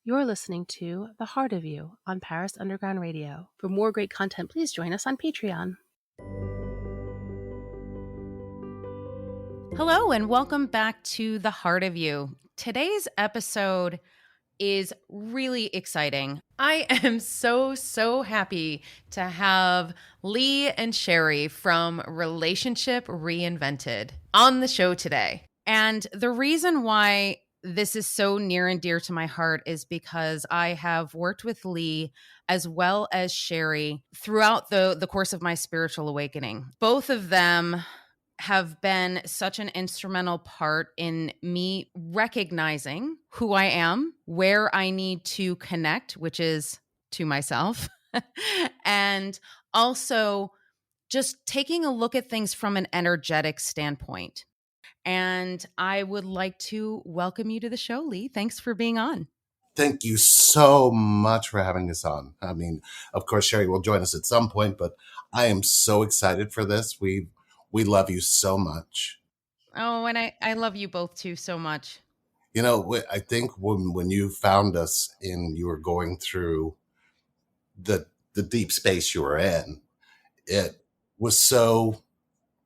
You're listening to The Heart of You on Paris Underground Radio. For more great content, please join us on Patreon. Hello, and welcome back to The Heart of You. Today's episode is really exciting. I am so happy to have Lee and Sherry from Relationship Reinvented on the show today. And the reason why this is so near and dear to my heart is because I have worked with Lee as well as Sherry throughout the course of my spiritual awakening. Both of them have been such an instrumental part in me recognizing who I am, where I need to connect, which is to myself, and also just taking a look at things from an energetic standpoint. And I would like to welcome you to the show, Lee. Thanks for being on. Thank you so much for having us on. I mean, of course, Sherry will join us at some point, but I am so excited for this. We love you so much. Oh, and I love you both too so much. You know, I think when you found us and you were going through the deep space you were in, it was so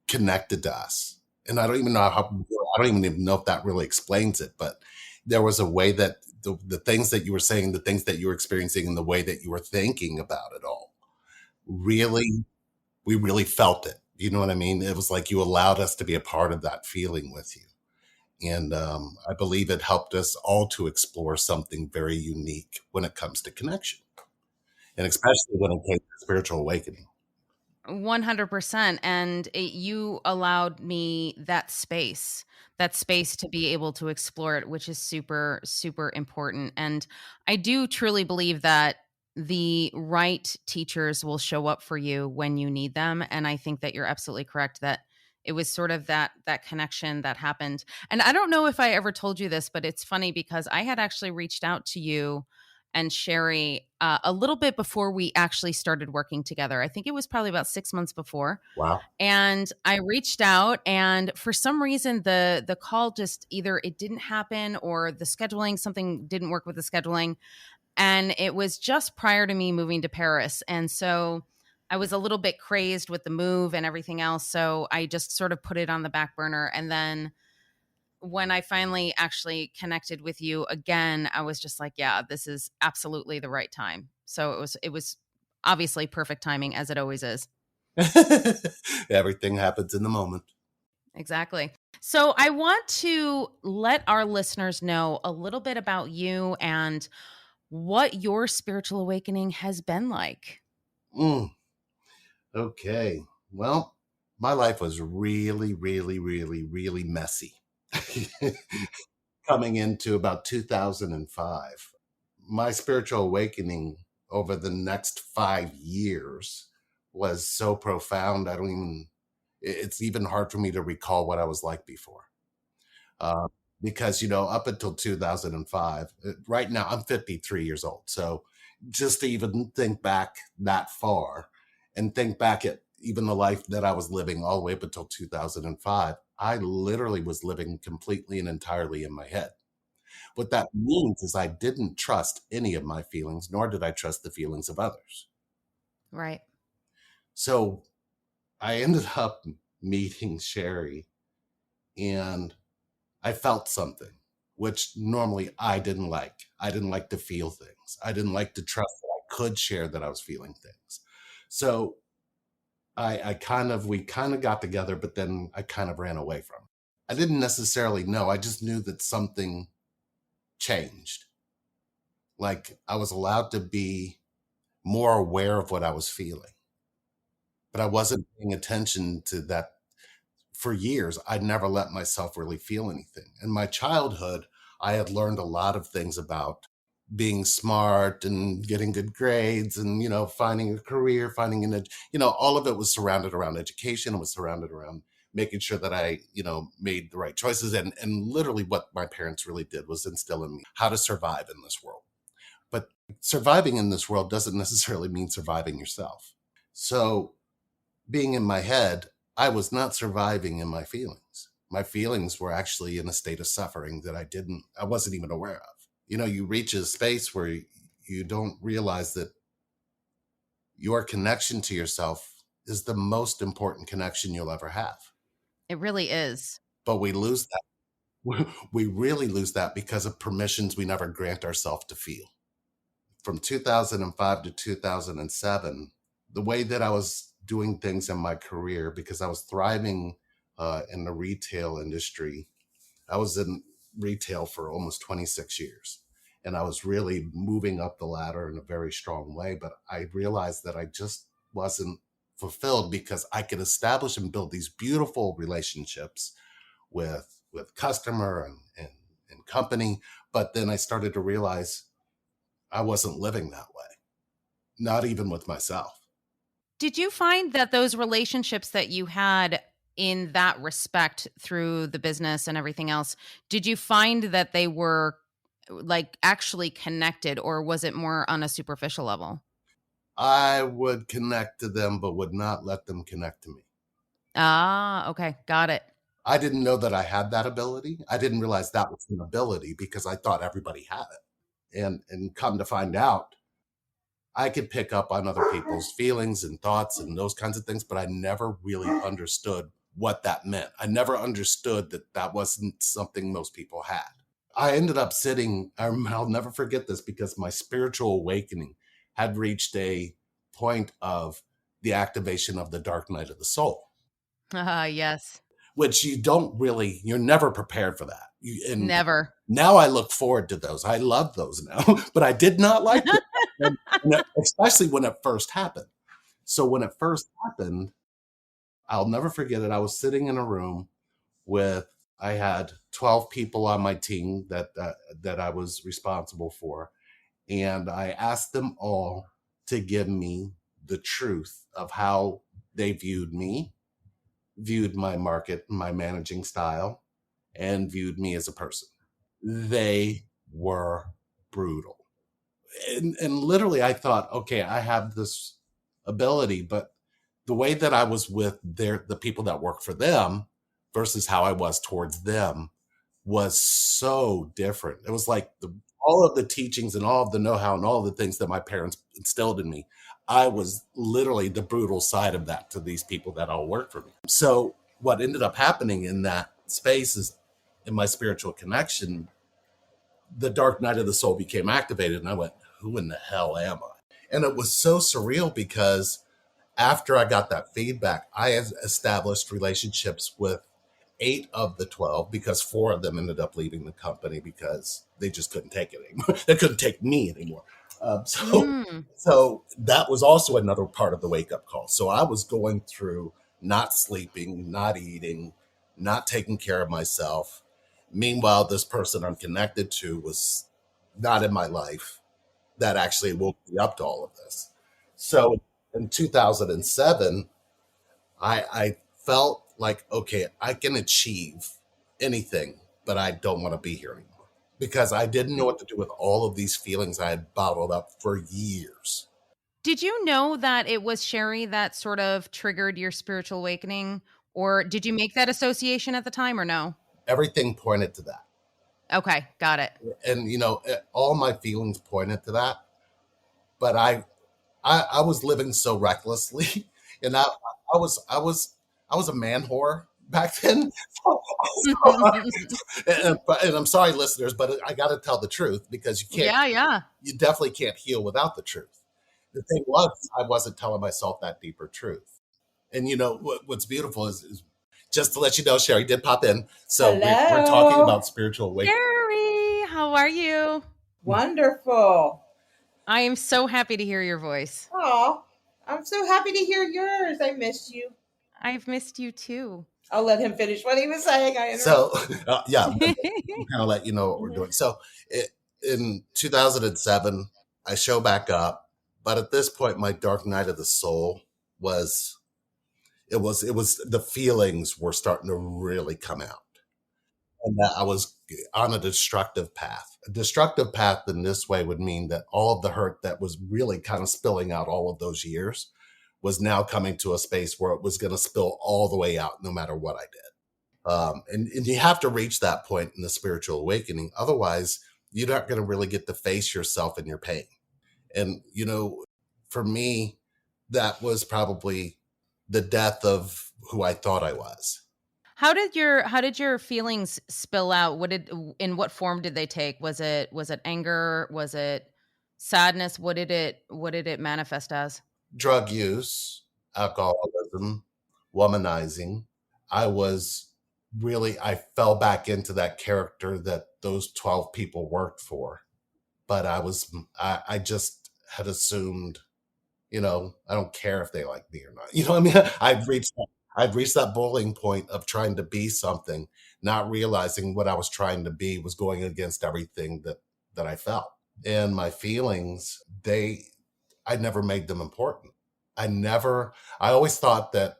connected to us. And I don't even know if that really explains it, but there was a way that the things that you were saying, the things that you were experiencing, and the way that you were thinking about it all, we really felt it. You know what I mean? It was like you allowed us to be a part of that feeling with you. And I believe it helped us all to explore something very unique when it comes to connection. And especially when it came to spiritual awakening. 100%. And you allowed me that space to be able to explore it, which is super, super important. And I do truly believe that the right teachers will show up for you when you need them. And I think that you're absolutely correct that it was sort of that connection that happened. And I don't know if I ever told you this, but it's funny because I had actually reached out to you and Sherry a little bit before we actually started working together. I think it was probably about 6 months before. Wow. And I reached out, and for some reason the call just either it didn't happen or the scheduling, something didn't work with the scheduling. And it was just prior to me moving to Paris. And so I was a little bit crazed with the move and everything else. So I just sort of put it on the back burner. And then when I finally actually connected with you again, I was just like, yeah, this is absolutely the right time. So it was obviously perfect timing, as it always is. Everything happens in the moment. Exactly. So I want to let our listeners know a little bit about you and what your spiritual awakening has been like. Okay. Well, my life was really, really, really, really messy. Coming into about 2005. My spiritual awakening over the next 5 years was so profound. It's even hard for me to recall what I was like before. Because, up until 2005, right now I'm 53 years old. So just to even think back that far and think back at even the life that I was living all the way up until 2005, I literally was living completely and entirely in my head. What that means is I didn't trust any of my feelings, nor did I trust the feelings of others. Right. So I ended up meeting Sherry, and I felt something, which normally I didn't like. I didn't like to feel things. I didn't like to trust that I could share that I was feeling things. So we kind of got together, but then I kind of ran away from it. I didn't necessarily know. I just knew that something changed. Like I was allowed to be more aware of what I was feeling, but I wasn't paying attention to that. For years, I'd never let myself really feel anything. In my childhood, I had learned a lot of things about being smart and getting good grades and, finding a career, all of it was surrounded around education. It was surrounded around making sure that I, made the right choices. And literally what my parents really did was instill in me how to survive in this world. But surviving in this world doesn't necessarily mean surviving yourself. So being in my head, I was not surviving in my feelings. My feelings were actually in a state of suffering that I wasn't even aware of. you reach a space where you don't realize that your connection to yourself is the most important connection you'll ever have. It really is. But we lose that. We really lose that because of permissions we never grant ourselves to feel. From 2005 to 2007, the way that I was doing things in my career, because I was thriving in the retail industry. I was in retail for almost 26 years. And I was really moving up the ladder in a very strong way. But I realized that I just wasn't fulfilled because I could establish and build these beautiful relationships with customer and company. But then I started to realize I wasn't living that way, not even with myself. Did you find that those relationships that you had in that respect through the business and everything else, did you find that they were like actually connected, or was it more on a superficial level? I would connect to them, but would not let them connect to me. Ah, okay. Got it. I didn't know that I had that ability. I didn't realize that was an ability because I thought everybody had it. And come to find out, I could pick up on other people's feelings and thoughts and those kinds of things, but I never really understood what that meant. I never understood that that wasn't something most people had. I ended up sitting, I'll never forget this because my spiritual awakening had reached a point of the activation of the dark night of the soul, Ah, yes. which you're never prepared for that. And Never. now I look forward to those. I love those now, but I did not like it, especially when it first happened. So when it first happened, I'll never forget it. I was sitting in a room I had 12 people on my team that I was responsible for. And I asked them all to give me the truth of how they viewed me, viewed my market, my managing style, and viewed me as a person. They were brutal. And literally I thought, okay, I have this ability, but the way that I was with the people that work for them versus how I was towards them was so different. It was like all of the teachings and all of the know-how and all of the things that my parents instilled in me. I was literally the brutal side of that to these people that all work for me. So what ended up happening in that space is in my spiritual connection, the dark night of the soul became activated. And I went, who in the hell am I? And it was so surreal because after I got that feedback, I established relationships with 8 of the 12 because 4 of them ended up leaving the company because they just couldn't take it anymore. They couldn't take me anymore. Mm. So that was also another part of the wake up call. So I was going through not sleeping, not eating, not taking care of myself. Meanwhile, this person I'm connected to was not in my life. That actually woke me up to all of this. So in 2007, I felt like, okay, I can achieve anything, but I don't want to be here anymore because I didn't know what to do with all of these feelings I had bottled up for years. Did you know that it was Sherry that sort of triggered your spiritual awakening? Or did you make that association at the time or no? Everything pointed to that. Okay, got it. And, all my feelings pointed to that. But I was living so recklessly and I was a man whore back then. And I'm sorry, listeners, but I got to tell the truth because Yeah, yeah. you definitely can't heal without the truth. The thing was, I wasn't telling myself that deeper truth. And what's beautiful is just to let you know, Sherry did pop in. So we're talking about spiritual awakening. Sherry, how are you? Wonderful. I am so happy to hear your voice. Oh, I'm so happy to hear yours. I missed you. I've missed you too. I'll let him finish what he was saying. So, yeah, kind of let you know what we're doing. So, in 2007, I show back up, but at this point, my dark night of the soul was the feelings were starting to really come out, and that I was on a destructive path. A destructive path in this way would mean that all of the hurt that was really kind of spilling out all of those years was now coming to a space where it was going to spill all the way out, no matter what I did. And you have to reach that point in the spiritual awakening. Otherwise, you're not going to really get to face yourself in your pain. And, for me, that was probably the death of who I thought I was. How did your feelings spill out? In what form did they take? Was it anger? Was it sadness? What did it manifest as? Drug use, alcoholism, womanizing. I fell back into that character that those 12 people worked for. But I just had assumed, I don't care if they like me or not. You know what I mean? I'd reached that boiling point of trying to be something, not realizing what I was trying to be was going against everything that I felt. And my feelings, I never made them important. I always thought that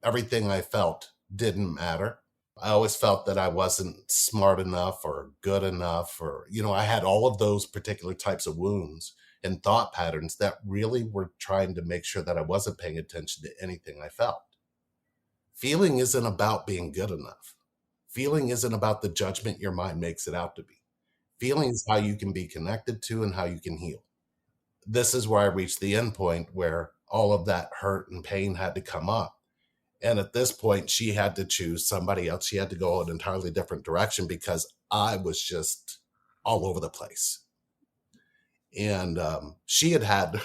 everything I felt didn't matter. I always felt that I wasn't smart enough or good enough, or, I had all of those particular types of wounds and thought patterns that really were trying to make sure that I wasn't paying attention to anything I felt. Feeling isn't about being good enough. Feeling isn't about the judgment your mind makes it out to be. Feeling is how you can be connected to and how you can heal. This is where I reached the end point where all of that hurt and pain had to come up. And at this point, she had to choose somebody else. She had to go an entirely different direction because I was just all over the place. And she had,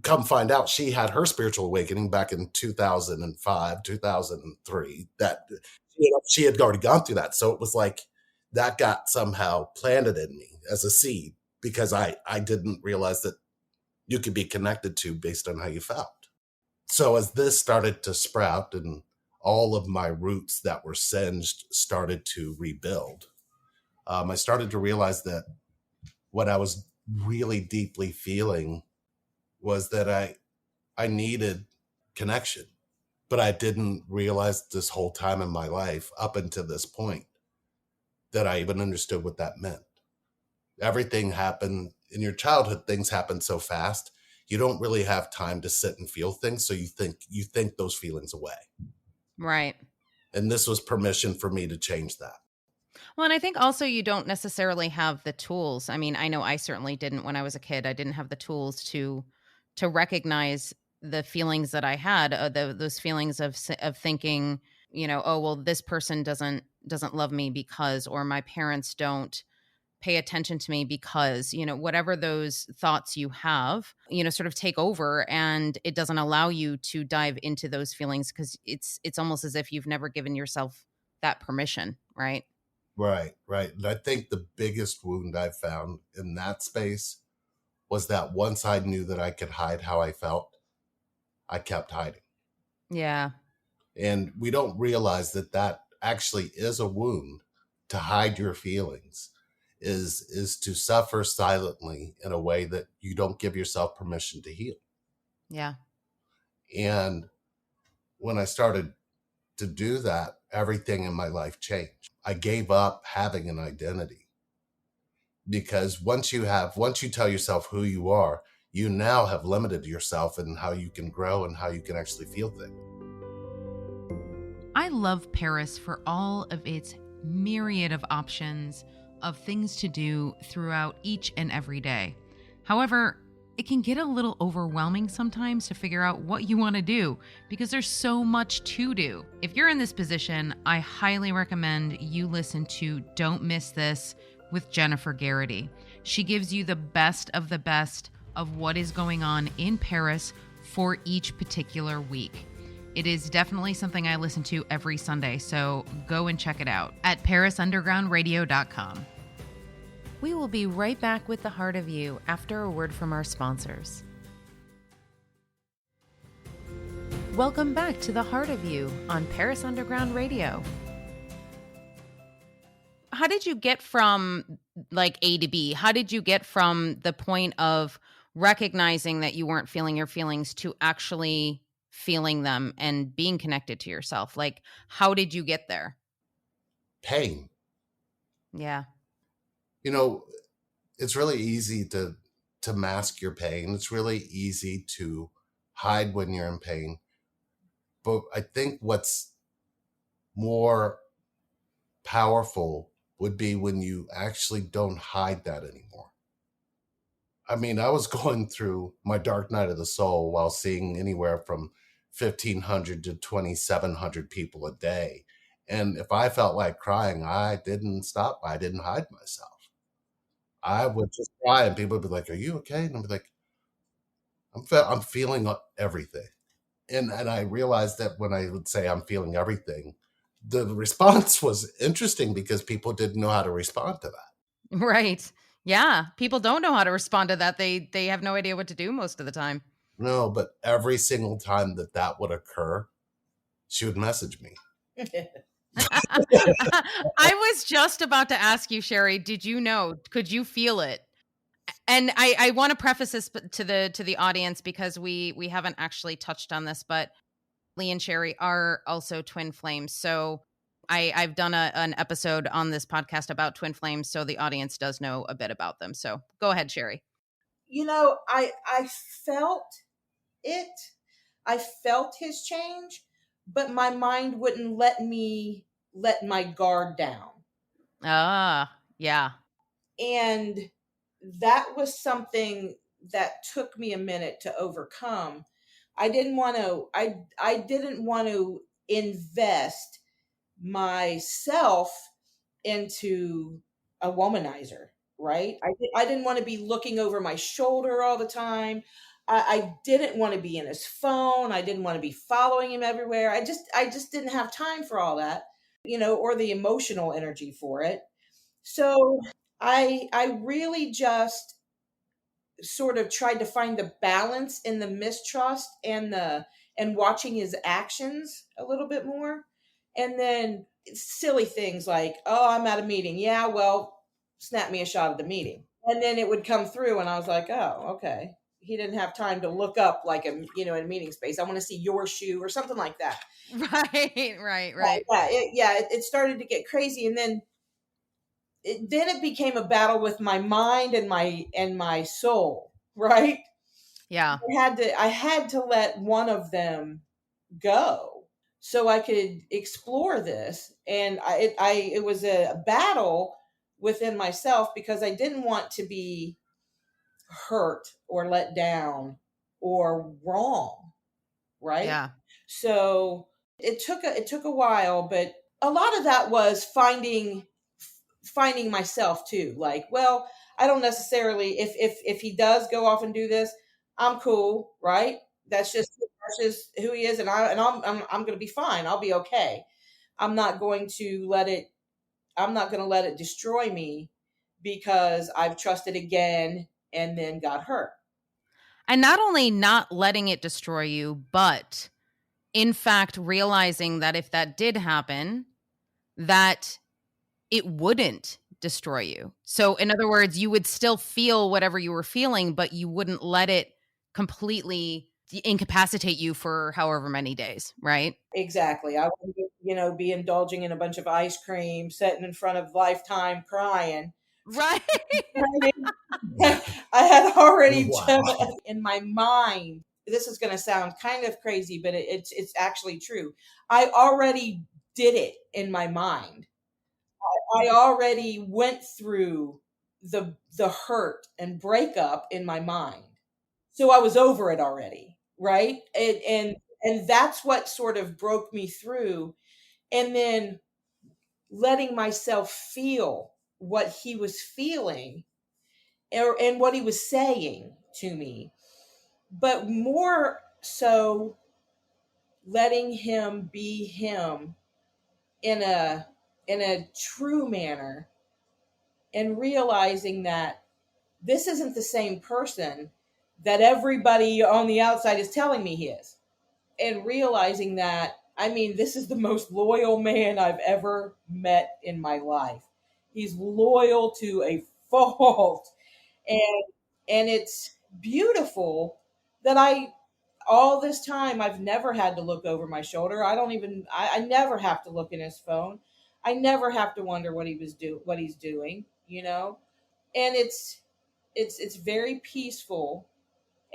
come find out, she had her spiritual awakening back in 2005, 2003, that she had already gone through that. So it was like that got somehow planted in me as a seed because I didn't realize that you could be connected to based on how you felt. So as this started to sprout and all of my roots that were singed started to rebuild, I started to realize that what I was really deeply feeling was that I needed connection. But I didn't realize this whole time in my life, up until this point, that I even understood what that meant. Everything happened in your childhood. Things happen so fast. You don't really have time to sit and feel things. So you think those feelings away. Right. And this was permission for me to change that. Well, and I think also you don't necessarily have the tools. I mean, I know I certainly didn't when I was a kid. I didn't have the tools to recognize the feelings that I had, those feelings of thinking, oh well, this person doesn't love me because, or my parents don't pay attention to me because, whatever those thoughts you have, sort of take over, and it doesn't allow you to dive into those feelings because it's almost as if you've never given yourself that permission, right? Right. And I think the biggest wound I found in that space was that once I knew that I could hide how I felt, I kept hiding. Yeah. And we don't realize that actually is a wound. To hide your feelings is to suffer silently in a way that you don't give yourself permission to heal. Yeah. And when I started to do that, everything in my life changed. I gave up having an identity because once you tell yourself who you are, you now have limited yourself in how you can grow and how you can actually feel things. I love Paris for all of its myriad of options of things to do throughout each and every day. However, it can get a little overwhelming sometimes to figure out what you want to do because there's so much to do. If you're in this position, I highly recommend you listen to Don't Miss This with Jennifer Garrity. She gives you the best of what is going on in Paris for each particular week. It is definitely something I listen to every Sunday, so go and check it out at parisundergroundradio.com. We will be right back with The Heart of You after a word from our sponsors. Welcome back to The Heart of You on Paris Underground Radio. How did you get from like A to B? How did you get from the point of recognizing that you weren't feeling your feelings to actually feeling them and being connected to yourself? Like, how did you get there? Pain. Yeah. It's really easy to mask your pain. It's really easy to hide when you're in pain. But I think what's more powerful would be when you actually don't hide that anymore. I mean, I was going through my dark night of the soul while seeing anywhere from 1,500 to 2,700 people a day. And if I felt like crying, I didn't stop. I didn't hide myself. I would just cry, and people would be like, "Are you okay?" And I'd be like, I'm feeling everything." And I realized that when I would say I'm feeling everything, the response was interesting because people didn't know how to respond to that. Right. Yeah. People don't know how to respond to that. They have no idea what to do most of the time. No, but every single time that would occur, she would message me. I was just about to ask you, Sherry, did you know? Could you feel it? And I want to preface this to the audience because we haven't actually touched on this, but Lee and Sherry are also twin flames. So I've done an episode on this podcast about twin flames, so the audience does know a bit about them. So go ahead, Sherry. I felt it. I felt his change, but my mind wouldn't let me let my guard down. Ah, yeah. And that was something that took me a minute to overcome. I didn't want to invest myself into a womanizer, right? I didn't want to be looking over my shoulder all the time. I didn't want to be in his phone. I didn't want to be following him everywhere. I just didn't have time for all that, or the emotional energy for it. So I really just sort of tried to find the balance in the mistrust and watching his actions a little bit more. And then silly things like, oh, I'm at a meeting. Yeah, well, snap me a shot of the meeting. And then it would come through and I was like, oh, okay. He didn't have time to look up like in a meeting space. I want to see your shoe or something like that. Right. It started to get crazy. And then it became a battle with my mind and my soul, right? Yeah. I had to let one of them go so I could explore this. And it was a battle within myself because I didn't want to be hurt or let down or wrong, right? Yeah. So it took a while, but a lot of that was finding myself too. Like, well, I don't necessarily, if he does go off and do this, I'm cool, right? That's just who he is, and I'm going to be fine. I'll be okay. I'm not going to let it. I'm not going to let it destroy me because I've trusted again and then got hurt. And not only not letting it destroy you, but in fact realizing that if that did happen, that it wouldn't destroy you. So in other words, you would still feel whatever you were feeling, but you wouldn't let it completely incapacitate you for however many days, right? Exactly. I wouldn't, be indulging in a bunch of ice cream, sitting in front of Lifetime crying. Right. I had already Wow. done in my mind. This is going to sound kind of crazy, but it's actually true. I already did it in my mind. I already went through the hurt and breakup in my mind. So I was over it already, right? And that's what sort of broke me through. And then letting myself feel what he was feeling and what he was saying to me, but more so letting him be him in a true manner and realizing that this isn't the same person that everybody on the outside is telling me he is. And realizing that, I mean, this is the most loyal man I've ever met in my life. He's loyal to a fault. And it's beautiful that all this time I've never had to look over my shoulder. I never have to look in his phone. I never have to wonder what he's doing, And it's very peaceful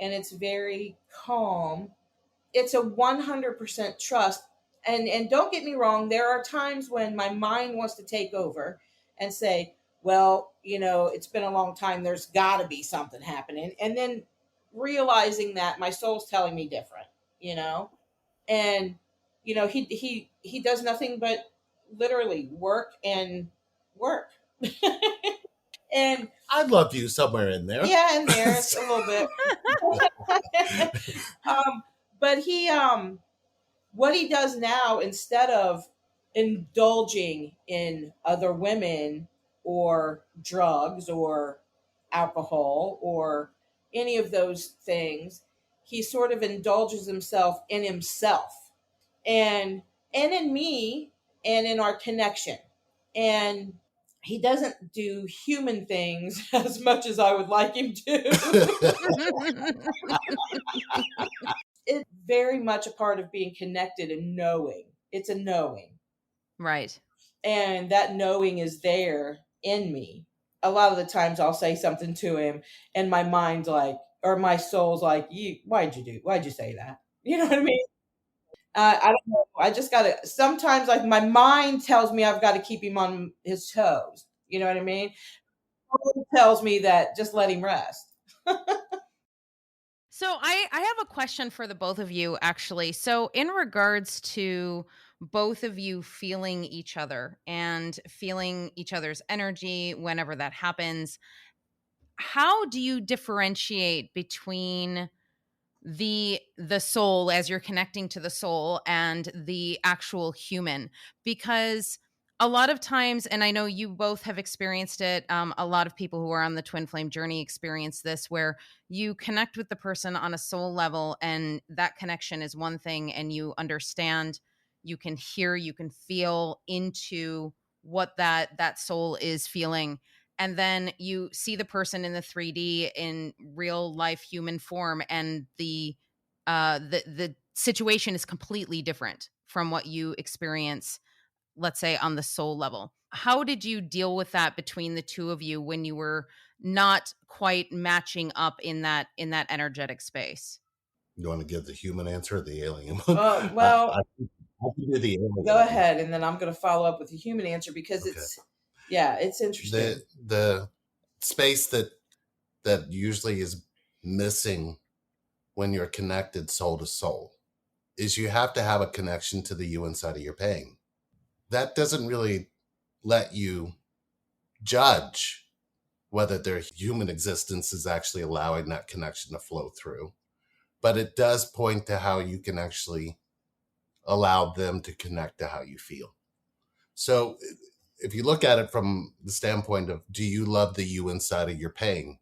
and it's very calm. It's a 100% trust. And don't get me wrong, there are times when my mind wants to take over and say, well, it's been a long time. There's got to be something happening. And then realizing that my soul's telling me different, you know, and he does nothing but literally work and work. And I'd love you somewhere in there. yeah, in there it's a little bit. um, but what he does now, instead of indulging in other women or drugs or alcohol or any of those things, he sort of indulges himself and in me and in our connection. And he doesn't do human things as much as I would like him to. It's very much a part of being connected and knowing. It's a knowing. Right. And that knowing is there in me. A lot of the times I'll say something to him and my mind's like, or my soul's like, why'd you say that? You know what I mean? I don't know. I just gotta, sometimes like my mind tells me I've got to keep him on his toes. You know what I mean? Soul tells me that just let him rest. So I have a question for the both of you, actually. So in regards to both of you feeling each other and feeling each other's energy whenever that happens, how do you differentiate between the soul, as you're connecting to the soul, and the actual human? Because a lot of times, and I know you both have experienced it, a lot of people who are on the twin flame journey experience this, where you connect with the person on a soul level and that connection is one thing, and you understand, you can hear, you can feel into what that soul is feeling, and then you see the person in the 3D in real life human form, and the situation is completely different from what you experience, let's say, on the soul level. How did you deal with that between the two of you when you were not quite matching up in that energetic space? You want to give the human answer or the alien one? Well, I can do the alien. go ahead, and then I'm going to follow up with the human answer because Okay. it's interesting. The space that usually is missing when you're connected soul to soul is you have to have a connection to the you inside of your pain. That doesn't really let you judge whether their human existence is actually allowing that connection to flow through. But it does point to how you can actually allow them to connect to how you feel. So if you look at it from the standpoint of, do you love the you inside of your pain?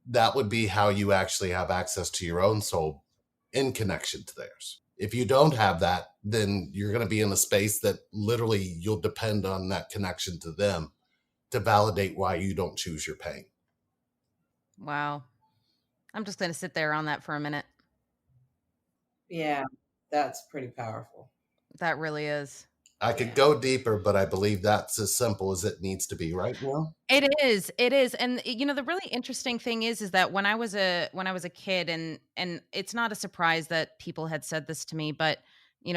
That would be how you actually have access to your own soul in connection to theirs. If you don't have that, then you're going to be in a space that literally you'll depend on that connection to them to validate why you don't choose your pain. Wow. I'm just going to sit there on that for a minute. Yeah, that's pretty powerful. That really is. I could go deeper, but I believe that's as simple as it needs to be right now. It is. It is. And the really interesting thing is that when I was a kid, and it's not a surprise that people had said this to me, but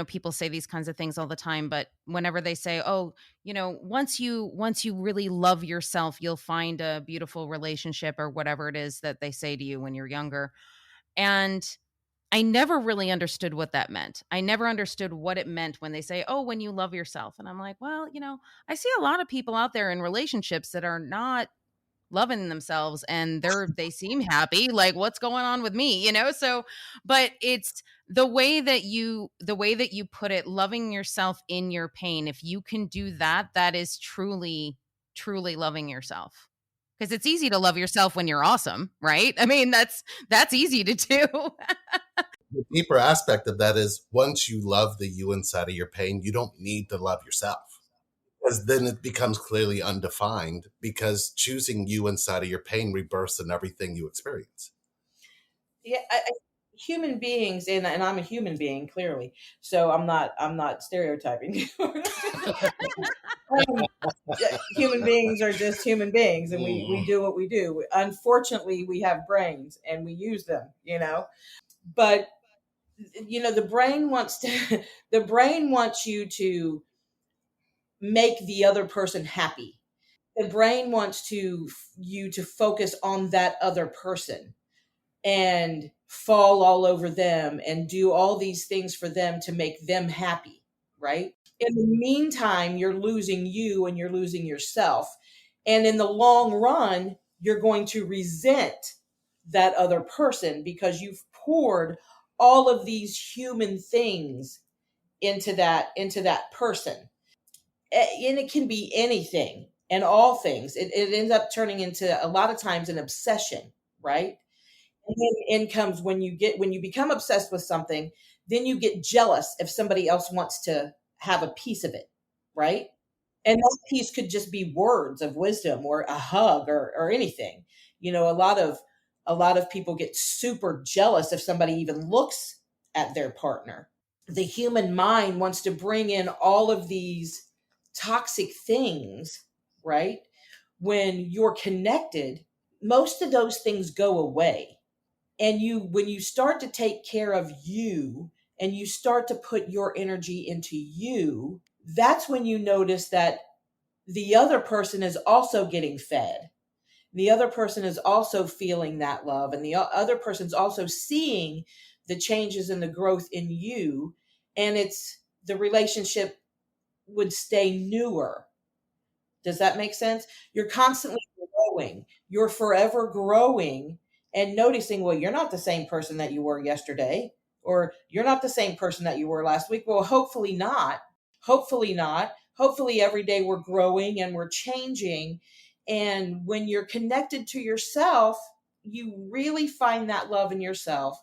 people say these kinds of things all the time, but whenever they say, "Oh, once you really love yourself, you'll find a beautiful relationship," or whatever it is that they say to you when you're younger. And I never really understood what that meant. I never understood what it meant when they say, "Oh, when you love yourself." And I'm like, well, I see a lot of people out there in relationships that are not loving themselves, and they seem happy. Like, what's going on with me? So, but it's the way that you put it, loving yourself in your pain. If you can do that, that is truly, truly loving yourself. Because it's easy to love yourself when you're awesome, right? I mean, that's easy to do. The deeper aspect of that is, once you love the you inside of your pain, you don't need to love yourself, because then it becomes clearly undefined, because choosing you inside of your pain rebirths in everything you experience. Yeah, human beings, and I'm a human being, clearly, so I'm not stereotyping. Human beings are just human beings, and we do what we do. Unfortunately, we have brains and we use them, but the brain wants to the brain wants you to make the other person happy. The brain wants you to focus on that other person and fall all over them and do all these things for them to make them happy, right? In the meantime, you're losing you and you're losing yourself. And in the long run, you're going to resent that other person because you've poured all of these human things into that person. And it can be anything and all things. It ends up turning into a lot of times an obsession, right? And then in comes when you become obsessed with something, then you get jealous if somebody else wants to have a piece of it, right? And that piece could just be words of wisdom or a hug or anything. A lot of people get super jealous if somebody even looks at their partner. The human mind wants to bring in all of these toxic things, right? When you're connected, most of those things go away. And when you start to take care of you and you start to put your energy into you, that's when you notice that the other person is also getting fed. The other person is also feeling that love, and the other person's also seeing the changes and the growth in you. And the relationship would stay newer. Does that make sense? You're constantly growing. You're forever growing and noticing, well, you're not the same person that you were yesterday, or you're not the same person that you were last week. Well, hopefully not. Hopefully not. Hopefully every day we're growing and we're changing. And when you're connected to yourself, you really find that love in yourself.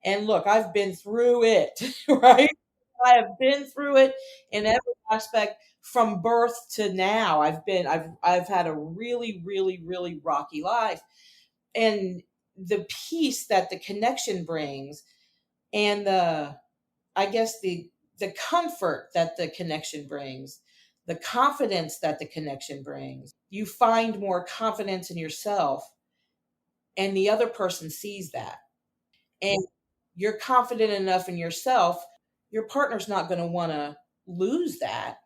And look, I've been through it, right? I have been through it in every aspect from birth to now. I've had a really, really, really rocky life. And the peace that the connection brings, and I guess the comfort that the connection brings, the confidence that the connection brings. You find more confidence in yourself, and the other person sees that. And you're confident enough in yourself, your partner's not going to want to lose that.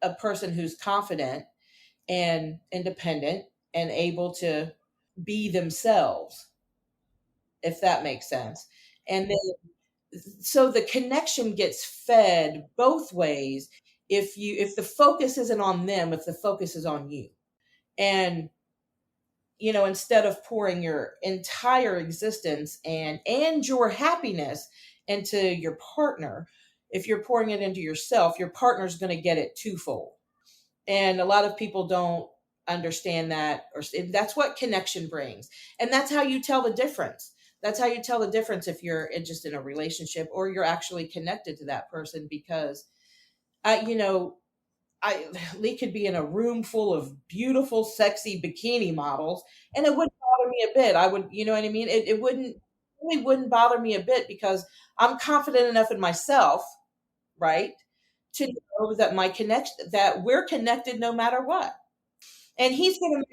A person who's confident and independent and able to be themselves, if that makes sense. And then so the connection gets fed both ways. If the focus isn't on them, if the focus is on you. And instead of pouring your entire existence and your happiness into your partner, if you're pouring it into yourself, your partner's going to get it twofold. And a lot of people don't understand that, or that's what connection brings. And that's how you tell the difference. That's how you tell the difference if you're just in a relationship or you're actually connected to that person. Because Lee could be in a room full of beautiful, sexy bikini models, and it wouldn't bother me a bit. I would, you know what I mean? It really wouldn't bother me a bit because I'm confident enough in myself, right, to know that that we're connected no matter what. And he's gonna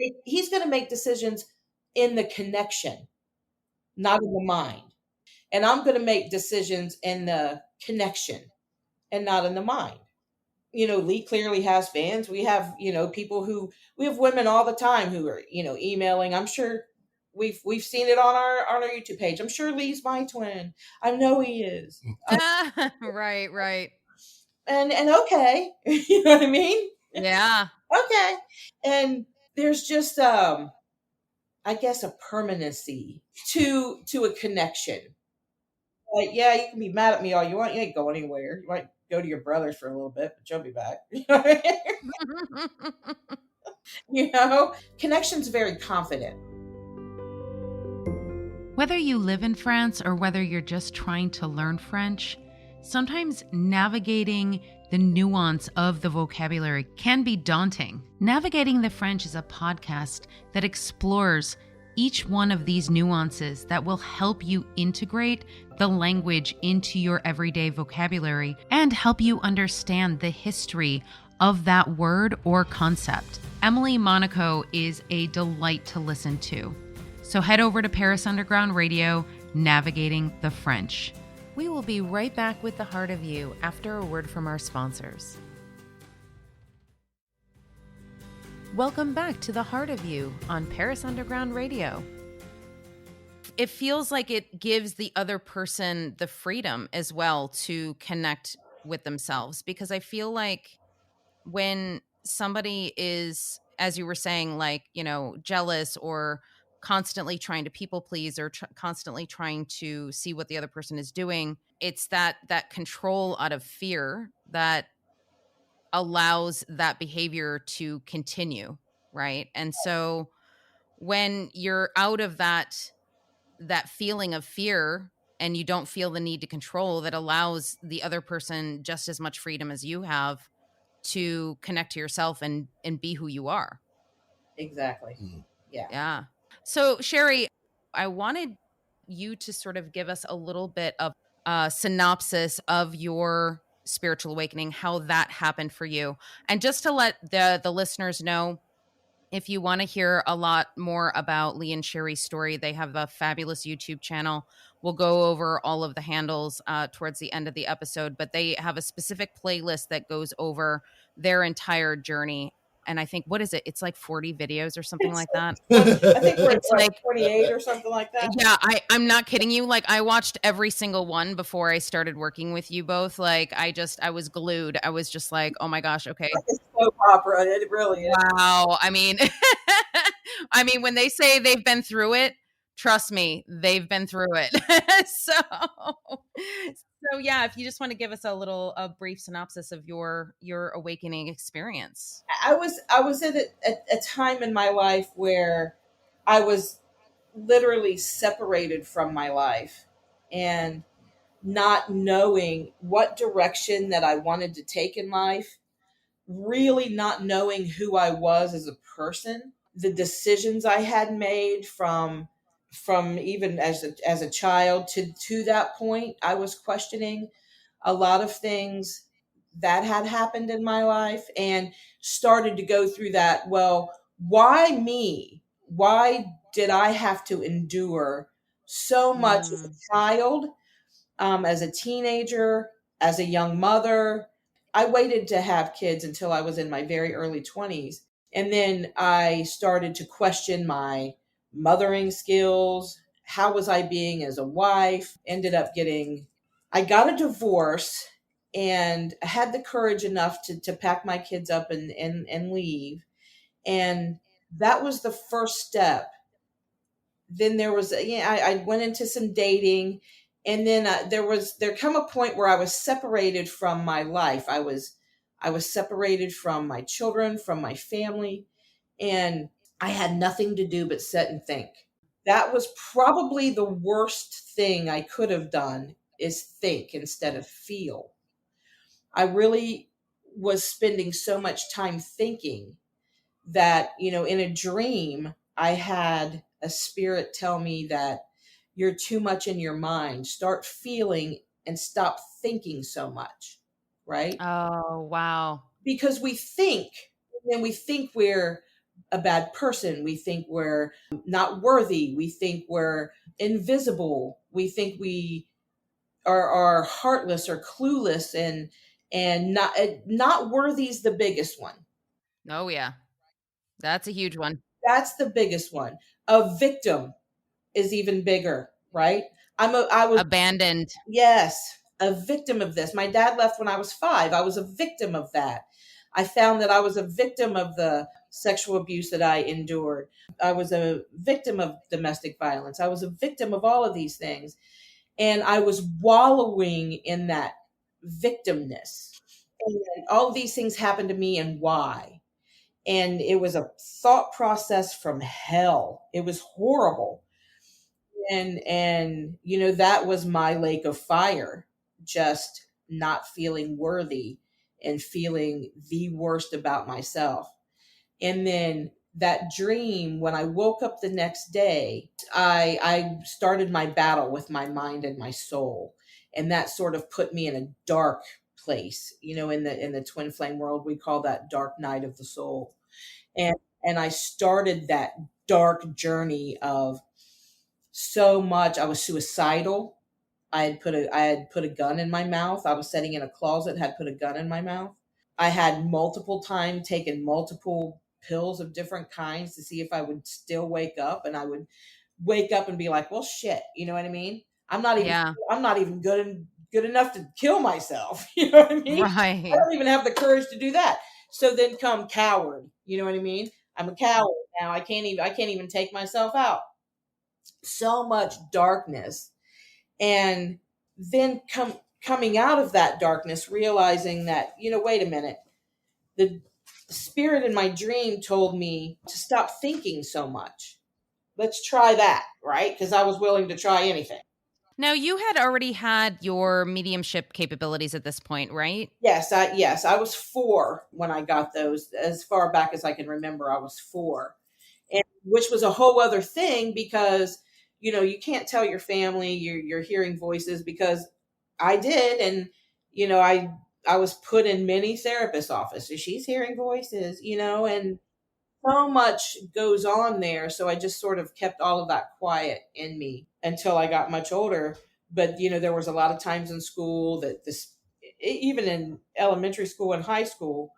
make decisions in the connection, not in the mind. And I'm gonna make decisions in the connection and not in the mind. Lee clearly has fans. We have, we have women all the time who are, emailing. I'm sure we've seen it on our YouTube page. I'm sure Lee's my twin. I know he is. Right, right. And okay, you know what I mean? Yeah. Okay. And there's just I guess a permanency to a connection. Like, yeah, you can be mad at me all you want. You ain't go anywhere. You might go to your brother's for a little bit, but you'll be back. Connection's very confident. Whether you live in France or whether you're just trying to learn French, sometimes navigating the nuance of the vocabulary can be daunting. Navigating the French is a podcast that explores each one of these nuances that will help you integrate the language into your everyday vocabulary and help you understand the history of that word or concept. Emily Monaco is a delight to listen to. So head over to Paris Underground Radio, Navigating the French. We will be right back with The Heart of You after a word from our sponsors. Welcome back to The Heart of You on Paris Underground Radio. It feels like it gives the other person the freedom as well to connect with themselves, because I feel like when somebody is, as you were saying, like, jealous or constantly trying to people please or constantly trying to see what the other person is doing, it's that control out of fear that allows that behavior to continue, right? And so when you're out of that feeling of fear and you don't feel the need to control, that allows the other person just as much freedom as you have to connect to yourself and be who you are. Exactly. Mm. Yeah. Yeah. So Sherry, I wanted you to sort of give us a little bit of a synopsis of your spiritual awakening, how that happened for you. And just to let the listeners know, if you want to hear a lot more about Lee and Sherry's story, they have a fabulous YouTube channel. We'll go over all of the handles towards the end of the episode, but they have a specific playlist that goes over their entire journey. And I think, what is it? It's like 40 videos or something like that. I think we're at It's like, 28 or something like that. yeah, I'm not kidding you. Like, I watched every single one before I started working with you both. Like, I was glued. I was just like, oh my gosh, okay. It's soap opera. It really is. Wow. I mean, when they say they've been through it, trust me, they've been through it. So yeah, if you just want to give us a brief synopsis of your awakening experience. I was at a time in my life where I was literally separated from my life and not knowing what direction that I wanted to take in life, really not knowing who I was as a person, the decisions I had made from even as a child to that point. I was questioning a lot of things that had happened in my life and started to go through that. Well, why me? Why did I have to endure so much as Mm. a child, as a teenager, as a young mother? I waited to have kids until I was in my very early 20s. And then I started to question my mothering skills. How was I being as a wife? I got a divorce and I had the courage enough to pack my kids up and leave. And that was the first step. Then there was, I went into some dating, and then there come a point where I was separated from my life. I was separated from my children, from my family, and I had nothing to do but sit and think. That was probably the worst thing I could have done, is think instead of feel. I really was spending so much time thinking that, in a dream, I had a spirit tell me that you're too much in your mind. Start feeling and stop thinking so much, right? Oh, wow. Because we think, and we think we're a bad person. We think we're not worthy. We think we're invisible. We think we are heartless or clueless, and not worthy is the biggest one. Oh yeah. That's a huge one. That's the biggest one. A victim is even bigger, right? I was, Abandoned. yes, a victim of this. My dad left when I was 5. I was a victim of that. I found that I was a victim of the sexual abuse that I endured. I was a victim of domestic violence. I was a victim of all of these things. And I was wallowing in that victimness. And all of these things happened to me, and why? And it was a thought process from hell. It was horrible. And that was my lake of fire, just not feeling worthy and feeling the worst about myself. And then that dream, when I woke up the next day, I started my battle with my mind and my soul. And that sort of put me in a dark place. In the twin flame world, we call that dark night of the soul. And I started that dark journey of so much. I was suicidal. I had put a gun in my mouth. I was sitting in a closet, had put a gun in my mouth. I had multiple times taken multiple pills of different kinds to see if I would still wake up, and I would wake up and be like, well, shit, you know what I mean? Yeah. I'm not even good enough to kill myself. You know what I mean? I Right. don't even have the courage to do that. So then come coward. You know what I mean? I'm a coward now. I can't even take myself out. So much darkness. And then coming out of that darkness, realizing that, wait a minute, the spirit in my dream told me to stop thinking so much. Let's try that, right? Because I was willing to try anything. Now, you had already had your mediumship capabilities at this point, right? Yes, I was 4 when I got those. As far back as I can remember, I was 4. And which was a whole other thing, because you can't tell your family you're hearing voices, because I did. And I was put in many therapist offices. She's hearing voices, and so much goes on there. So I just sort of kept all of that quiet in me until I got much older. But there was a lot of times in school that even in elementary school and high school,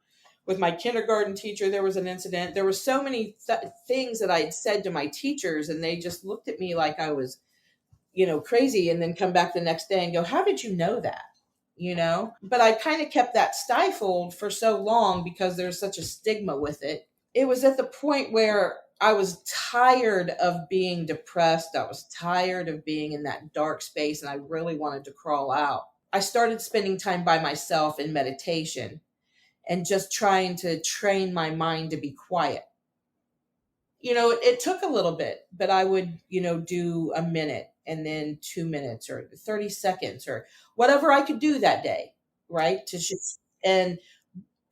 with my kindergarten teacher, there was an incident. There were so many things that I had said to my teachers, and they just looked at me like I was, crazy, and then come back the next day and go, how did you know that? But I kind of kept that stifled for so long because there's such a stigma with it. It was at the point where I was tired of being depressed. I was tired of being in that dark space, and I really wanted to crawl out. I started spending time by myself in meditation and just trying to train my mind to be quiet. It took a little bit, but I would, do a minute, and then 2 minutes, or 30 seconds, or whatever I could do that day, right? And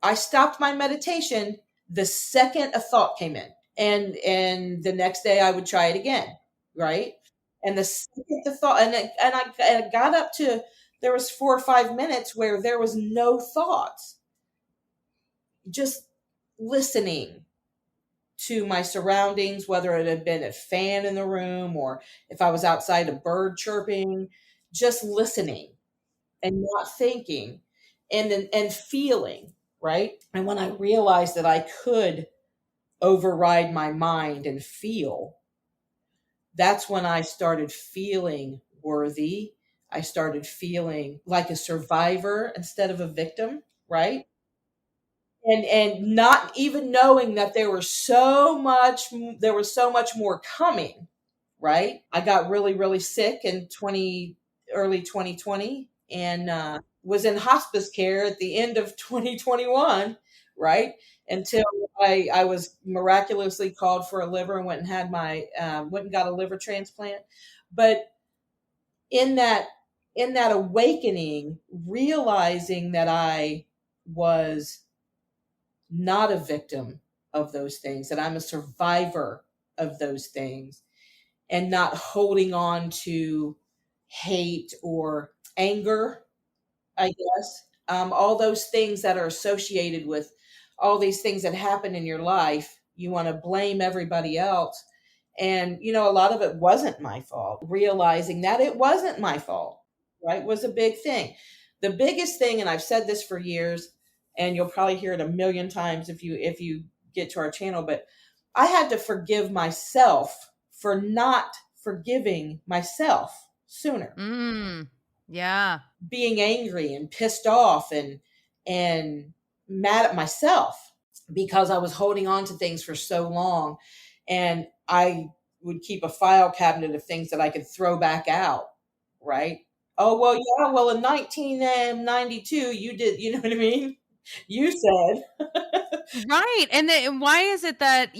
I stopped my meditation the second a thought came in. And the next day I would try it again, right? And the second the thought, and I got up to, there was 4 or 5 minutes where there was no thoughts, just listening to my surroundings, whether it had been a fan in the room or if I was outside, a bird chirping, just listening and not thinking, and feeling, right? And when I realized that I could override my mind and feel, that's when I started feeling worthy. I started feeling like a survivor instead of a victim, right? And not even knowing that there was so much more coming, right? I got really, really sick in early 2020, and was in hospice care at the end of 2021, right? Until I was miraculously called for a liver, and went and got a liver transplant. But in that in that awakening, realizing that I was not a victim of those things, that I'm a survivor of those things, and not holding on to hate or anger, I guess. All those things that are associated with all these things that happen in your life, you want to blame everybody else. And, a lot of it wasn't my fault. Realizing that it wasn't my fault, right, was a big thing. The biggest thing, and I've said this for years, and you'll probably hear it a million times if you get to our channel, but I had to forgive myself for not forgiving myself sooner. Yeah. Being angry and pissed off and mad at myself because I was holding on to things for so long. And I would keep a file cabinet of things that I could throw back out, right? Oh, well, yeah, well, in 1992, you did, you know what I mean? You said. Right. And then why is it that,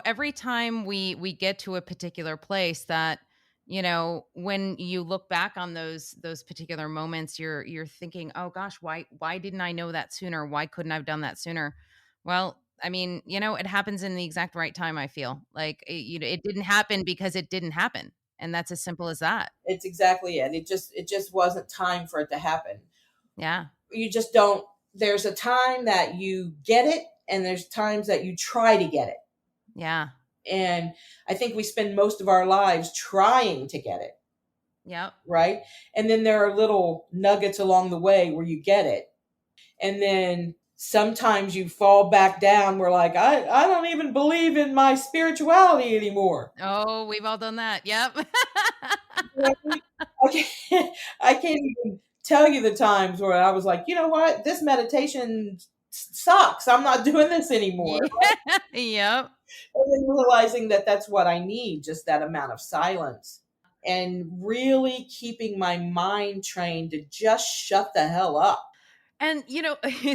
every time we get to a particular place that, when you look back on those particular moments, you're thinking, "Oh gosh, why didn't I know that sooner? Why couldn't I have done that sooner?" Well, I mean, it happens in the exact right time, I feel. Like it didn't happen because it didn't happen. And that's as simple as that. It's exactly it. It just wasn't time for it to happen. Yeah. You just don't, there's a time that you get it, and there's times that you try to get it. Yeah. And I think we spend most of our lives trying to get it. Yep. Right. And then there are little nuggets along the way where you get it. And then sometimes you fall back down. We're like, I don't even believe in my spirituality anymore. Oh, we've all done that. Yep. I can't, I can't even tell you the times where I was like, you know what, this meditation sucks. I'm not doing this anymore. Yeah. Yep. And then realizing that that's what I need, just that amount of silence, and really keeping my mind trained to just shut the hell up. And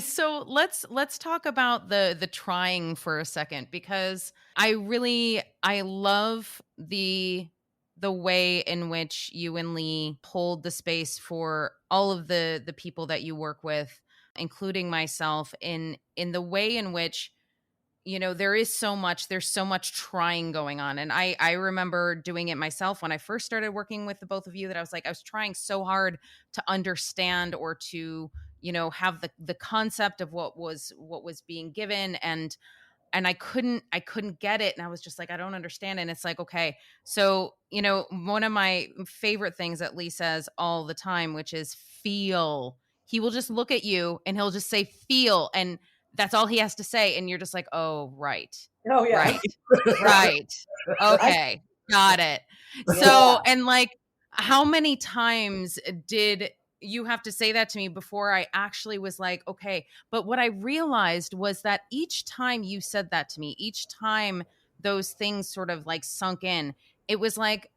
so let's talk about the trying for a second, because I love the way in which you and Lee hold the space for all of the people that you work with, including myself, in the way in which there's so much trying going on. And I remember doing it myself when I first started working with the both of you, that I was trying so hard to understand, or to have the concept of what was being given, and I couldn't get it, and I was just like, I don't understand. And it's like, okay, so one of my favorite things that Lee says all the time, which is feel. He will just look at you and he'll just say feel, and that's all he has to say, and you're just like, oh, right. Oh yeah. Right. Right. I, Okay, got it. yeah. So, and like, how many times did you have to say that to me before I actually was like, okay? But what I realized was that each time you said that to me, each time those things sort of like sunk in, it was like,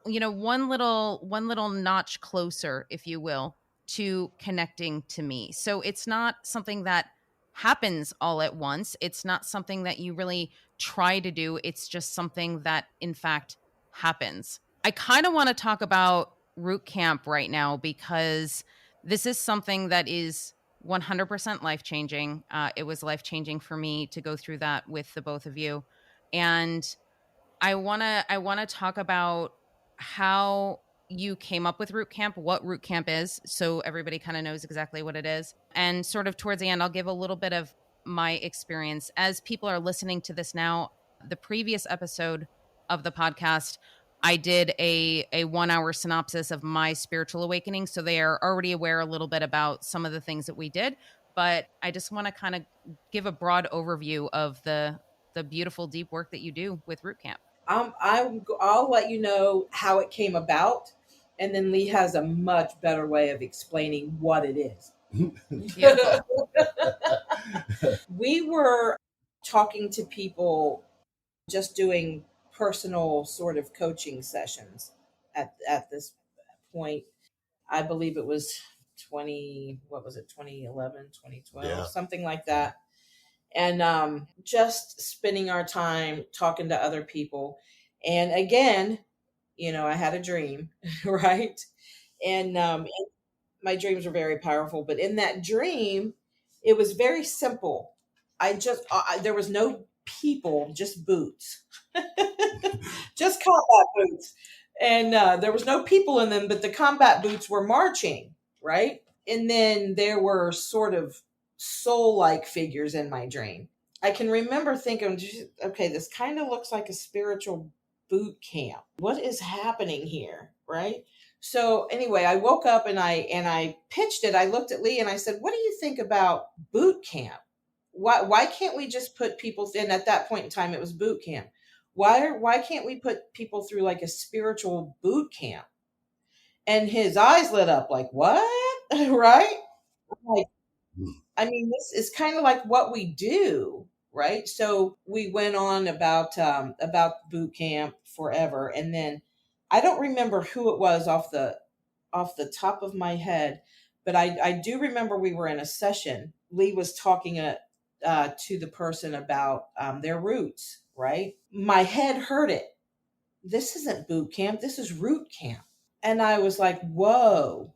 one little notch closer, if you will, to connecting to me. So it's not something that happens all at once. It's not something that you really try to do. It's just something that in fact happens. I kind of want to talk about root camp right now, because this is something that is 100% life changing. It was life changing for me to go through that with the both of you. And I want to talk about how you came up with root camp, what root camp is, so everybody kind of knows exactly what it is. And sort of towards the end, I'll give a little bit of my experience. As people are listening to this now, the previous episode of the podcast, I did a 1 hour synopsis of my spiritual awakening, so they are already aware a little bit about some of the things that we did. But I just want to kind of give a broad overview of the beautiful deep work that you do with root camp. I'll let you know how it came about, and then Lee has a much better way of explaining what it is. Beautiful. We were talking to people, just doing personal sort of coaching sessions at this point. I believe it was 2011, 2012, Yeah. something like that. And just spending our time talking to other people. And again, I had a dream, right? And my dreams are very powerful, but in that dream, it was very simple. There was no people, just boots, just combat boots. And there was no people in them, but the combat boots were marching, right? And then there were sort of soul-like figures in my dream. I can remember thinking, okay, this kind of looks like a spiritual boot camp. What is happening here, right? So anyway, I woke up and I pitched it. I looked at Lee and I said, "What do you think about boot camp? Why can't we just put people in?" At that point in time, it was boot camp. Why can't we put people through like a spiritual boot camp? And his eyes lit up like, "What?" Right? Like, I mean, this is kind of like what we do, right? So we went on about boot camp forever, and then I don't remember who it was off the top of my head, but I do remember we were in a session. Lee was talking to the person about their roots, right? My head heard it. This isn't boot camp. This is root camp. And I was like, whoa.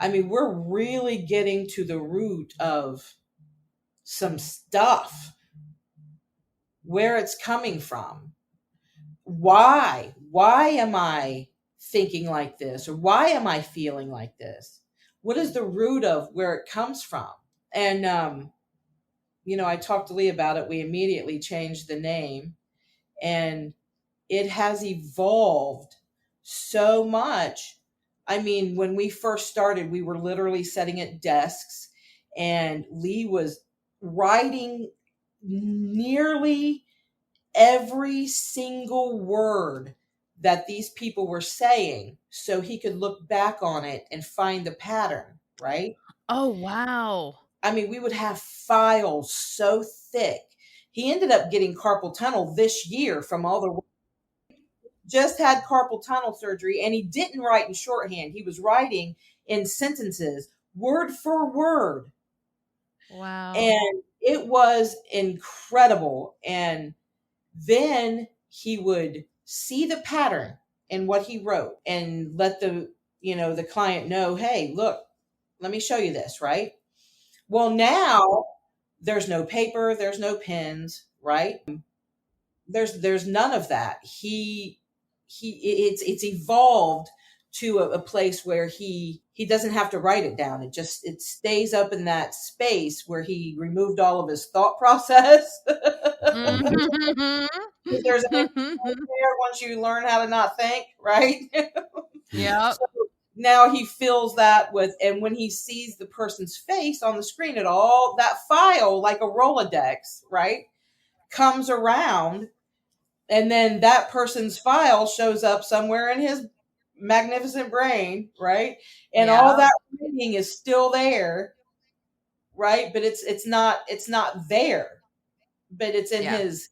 I mean, we're really getting to the root of some stuff, where it's coming from. Why am I thinking like this, or why am I feeling like this? What is the root of where it comes from? And I talked to Lee about it. We immediately changed the name, and it has evolved so much. I mean, when we first started, we were literally sitting at desks, and Lee was writing nearly every single word that these people were saying so he could look back on it and find the pattern, right? Oh, wow. I mean, we would have files so thick. He ended up getting carpal tunnel this year from all the just had carpal tunnel surgery, and he didn't write in shorthand. He was writing in sentences, word for word. Wow. And it was incredible. And then he would see the pattern in what he wrote and let the client know, hey, look, let me show you this, right? Well, now there's no paper, there's no pens, right? There's none of that. It's evolved to a place where he doesn't have to write it down. It stays up in that space where he removed all of his thought process. Mhm. There's an there once you learn how to not think, right? Yep. So now he fills that with, and when he sees the person's face on the screen, it all that file, like a Rolodex, right, comes around, and then that person's file shows up somewhere in his magnificent brain, right? And all Yeah. that reading is still there, right? But it's not there, but it's in Yeah. his,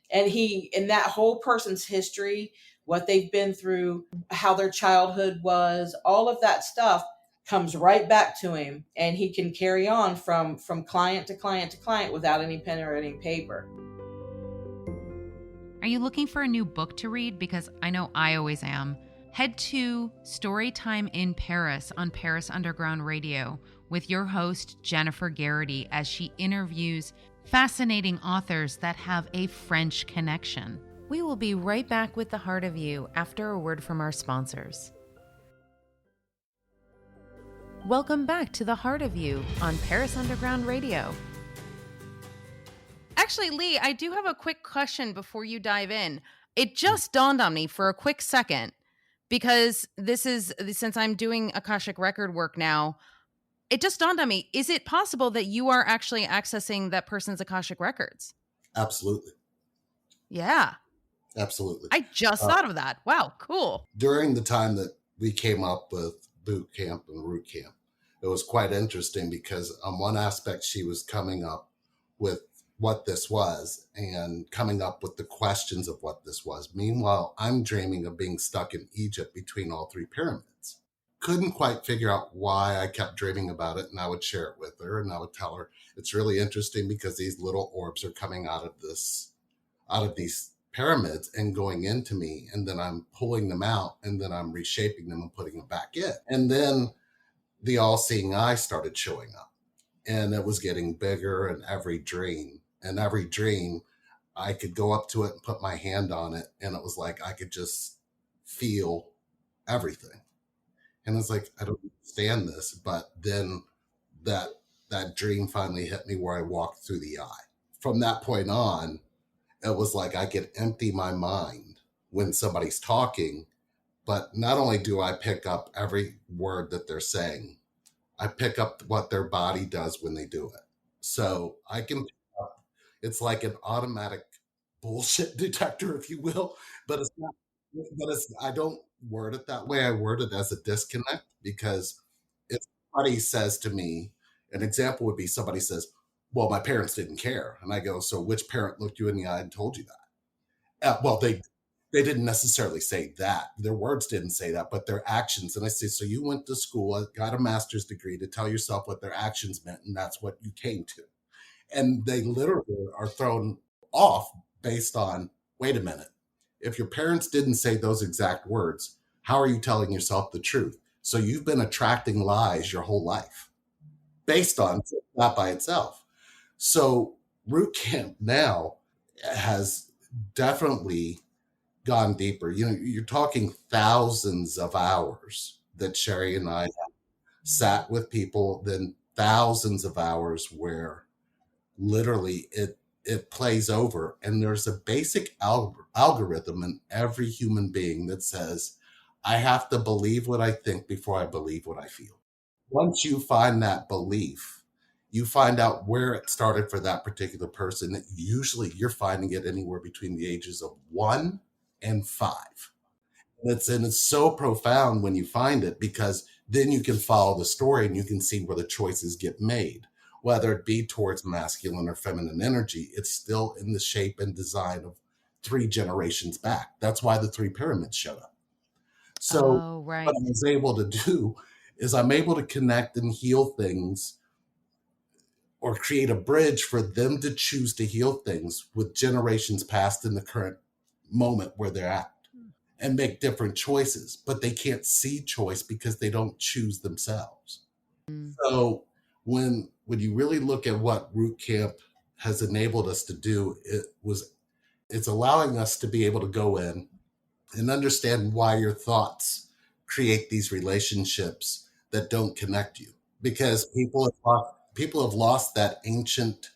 and he, in that whole person's history, what they've been through, how their childhood was, all of that stuff comes right back to him, and he can carry on from client to client to client without any pen or any paper. Are you looking for a new book to read? Because I know I always am. Head to Storytime in Paris on Paris Underground Radio with your host, Jennifer Garrity, as she interviews fascinating authors that have a French connection. We will be right back with The Heart of You after a word from our sponsors. Welcome back to The Heart of You on Paris Underground Radio. Actually, Lee, I do have a quick question before you dive in. It just dawned on me for a quick second, because since I'm doing Akashic record work now, it just dawned on me, is it possible that you are actually accessing that person's Akashic records? Absolutely. Yeah. Absolutely. I just thought of that. Wow, cool. During the time that we came up with boot camp and root camp, it was quite interesting because on one aspect, she was coming up with what this was and coming up with the questions of what this was. Meanwhile, I'm dreaming of being stuck in Egypt between all three pyramids. Couldn't quite figure out why I kept dreaming about it, and I would share it with her, and I would tell her it's really interesting because these little orbs are coming out of these pyramids and going into me, and then I'm pulling them out, and then I'm reshaping them and putting them back in. And then the all-seeing eye started showing up, and it was getting bigger in every dream. And every dream, I could go up to it and put my hand on it, and it was like I could just feel everything. And it's like, I don't understand this. But then that dream finally hit me where I walked through the eye. From that point on, it was like I could empty my mind when somebody's talking, but not only do I pick up every word that they're saying, I pick up what their body does when they do it. So I can pick up, it's like an automatic bullshit detector, if you will, but it's not, I don't word it that way. I word it as a disconnect, because if somebody says to me, an example would be somebody says, well, my parents didn't care. And I go, so which parent looked you in the eye and told you that? Well, they didn't necessarily say that. Their words didn't say that, but their actions. And I say, so you went to school, got a master's degree to tell yourself what their actions meant, and that's what you came to. And they literally are thrown off based on, wait a minute, if your parents didn't say those exact words, how are you telling yourself the truth? So you've been attracting lies your whole life based on that by itself. So root camp now has definitely gone deeper. You know, you're talking thousands of hours that Sherry and I sat with people, then thousands of hours where literally it plays over, and there's a basic algorithm in every human being that says, I have to believe what I think before I believe what I feel. Once you find that belief, You find out where it started for that particular person. Usually you're finding it anywhere between the ages of 1 and 5. And it's so profound when you find it, because then you can follow the story and you can see where the choices get made. Whether it be towards masculine or feminine energy, it's still in the shape and design of 3 generations back. That's why the 3 pyramids showed up. So Oh, what right. I was able to do is I'm able to connect and heal things, or create a bridge for them to choose to heal things with generations past in the current moment where they're at, and make different choices, but they can't see choice because they don't choose themselves. Mm. So when you really look at what Root Camp has enabled us to do, it's allowing us to be able to go in and understand why your thoughts create these relationships that don't connect you, because people have lost that ancient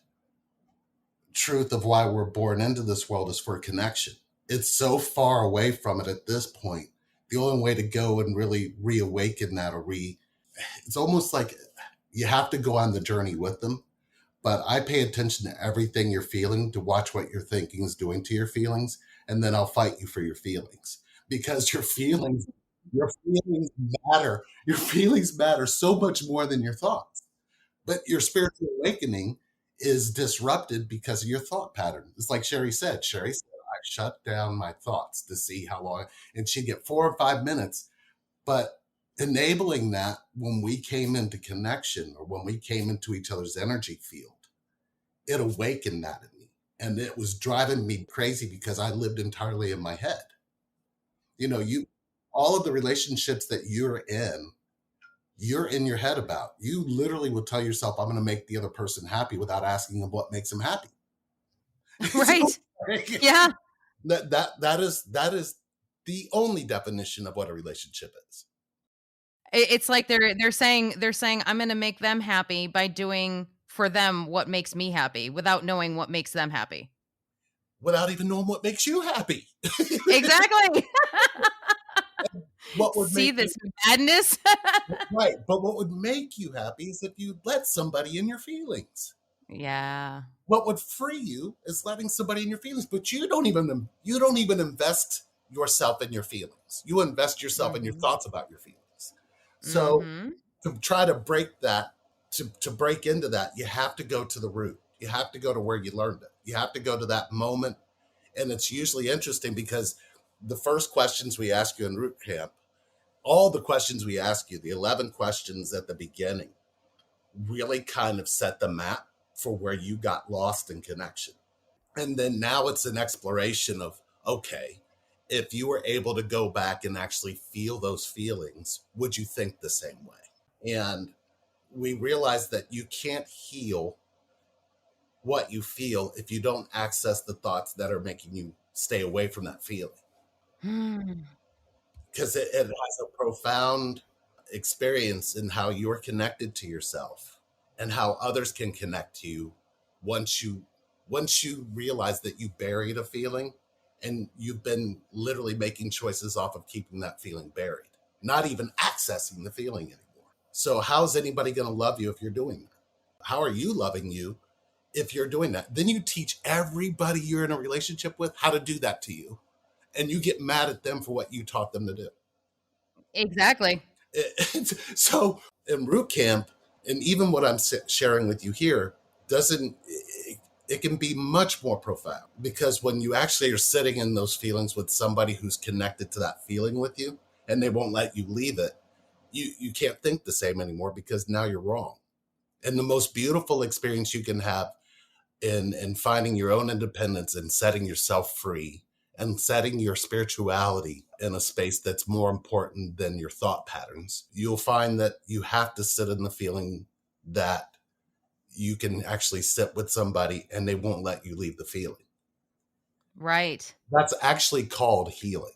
truth of why we're born into this world is for connection. It's so far away from it at this point. The only way to go and really reawaken that, it's almost like you have to go on the journey with them. But I pay attention to everything you're feeling to watch what your thinking is doing to your feelings. And then I'll fight you for your feelings, because your feelings matter. Your feelings matter so much more than your thoughts. But your spiritual awakening is disrupted because of your thought pattern. It's like Sherry said. Sherry said, I shut down my thoughts to see how long, and she'd get 4 or 5 minutes. But enabling that, when we came into connection, or when we came into each other's energy field, it awakened that in me. And it was driving me crazy because I lived entirely in my head. All of the relationships that you're in your head about. You literally will tell yourself, I'm going to make the other person happy, without asking them what makes them happy. Right. So, like, Yeah. that is the only definition of what a relationship is, It's like they're saying I'm going to make them happy by doing for them what makes me happy without knowing what makes them happy. without even knowing what makes you happy. Exactly. What would See make you this madness? right, but what would make you happy is if you let somebody in your feelings. Yeah. What would free you is letting somebody in your feelings, but you don't even invest yourself in your feelings. You invest yourself in your Mhm. thoughts about your feelings. So Mhm. to try to break that, to break into that, you have to go to the root. You have to go to where you learned it. You have to go to that moment. And it's usually interesting, because the first questions we ask you in root camp, all the questions we ask you, the 11 questions at the beginning, really kind of set the map for where you got lost in connection. And then now it's an exploration of, okay, if you were able to go back and actually feel those feelings, would you think the same way? And we realize that you can't heal what you feel if you don't access the thoughts that are making you stay away from that feeling, Hmm. because it has a profound experience in how you're connected to yourself, and how others can connect to you once you realize that you buried a feeling, and you've been literally making choices off of keeping that feeling buried, not even accessing the feeling anymore. So how's anybody going to love you if you're doing that? How are you loving you if you're doing that? Then you teach everybody you're in a relationship with how to do that to you, and you get mad at them for what you taught them to do. Exactly. So in root camp, and even what I'm sharing with you here, doesn't it can be much more profound, because when you actually are sitting in those feelings with somebody who's connected to that feeling with you, and they won't let you leave it, you can't think the same anymore, because now you're wrong. And the most beautiful experience you can have in finding your own independence and setting yourself free, and setting your spirituality in a space that's more important than your thought patterns, you'll find that you have to sit in the feeling, that you can actually sit with somebody and they won't let you leave the feeling. Right. That's actually called healing.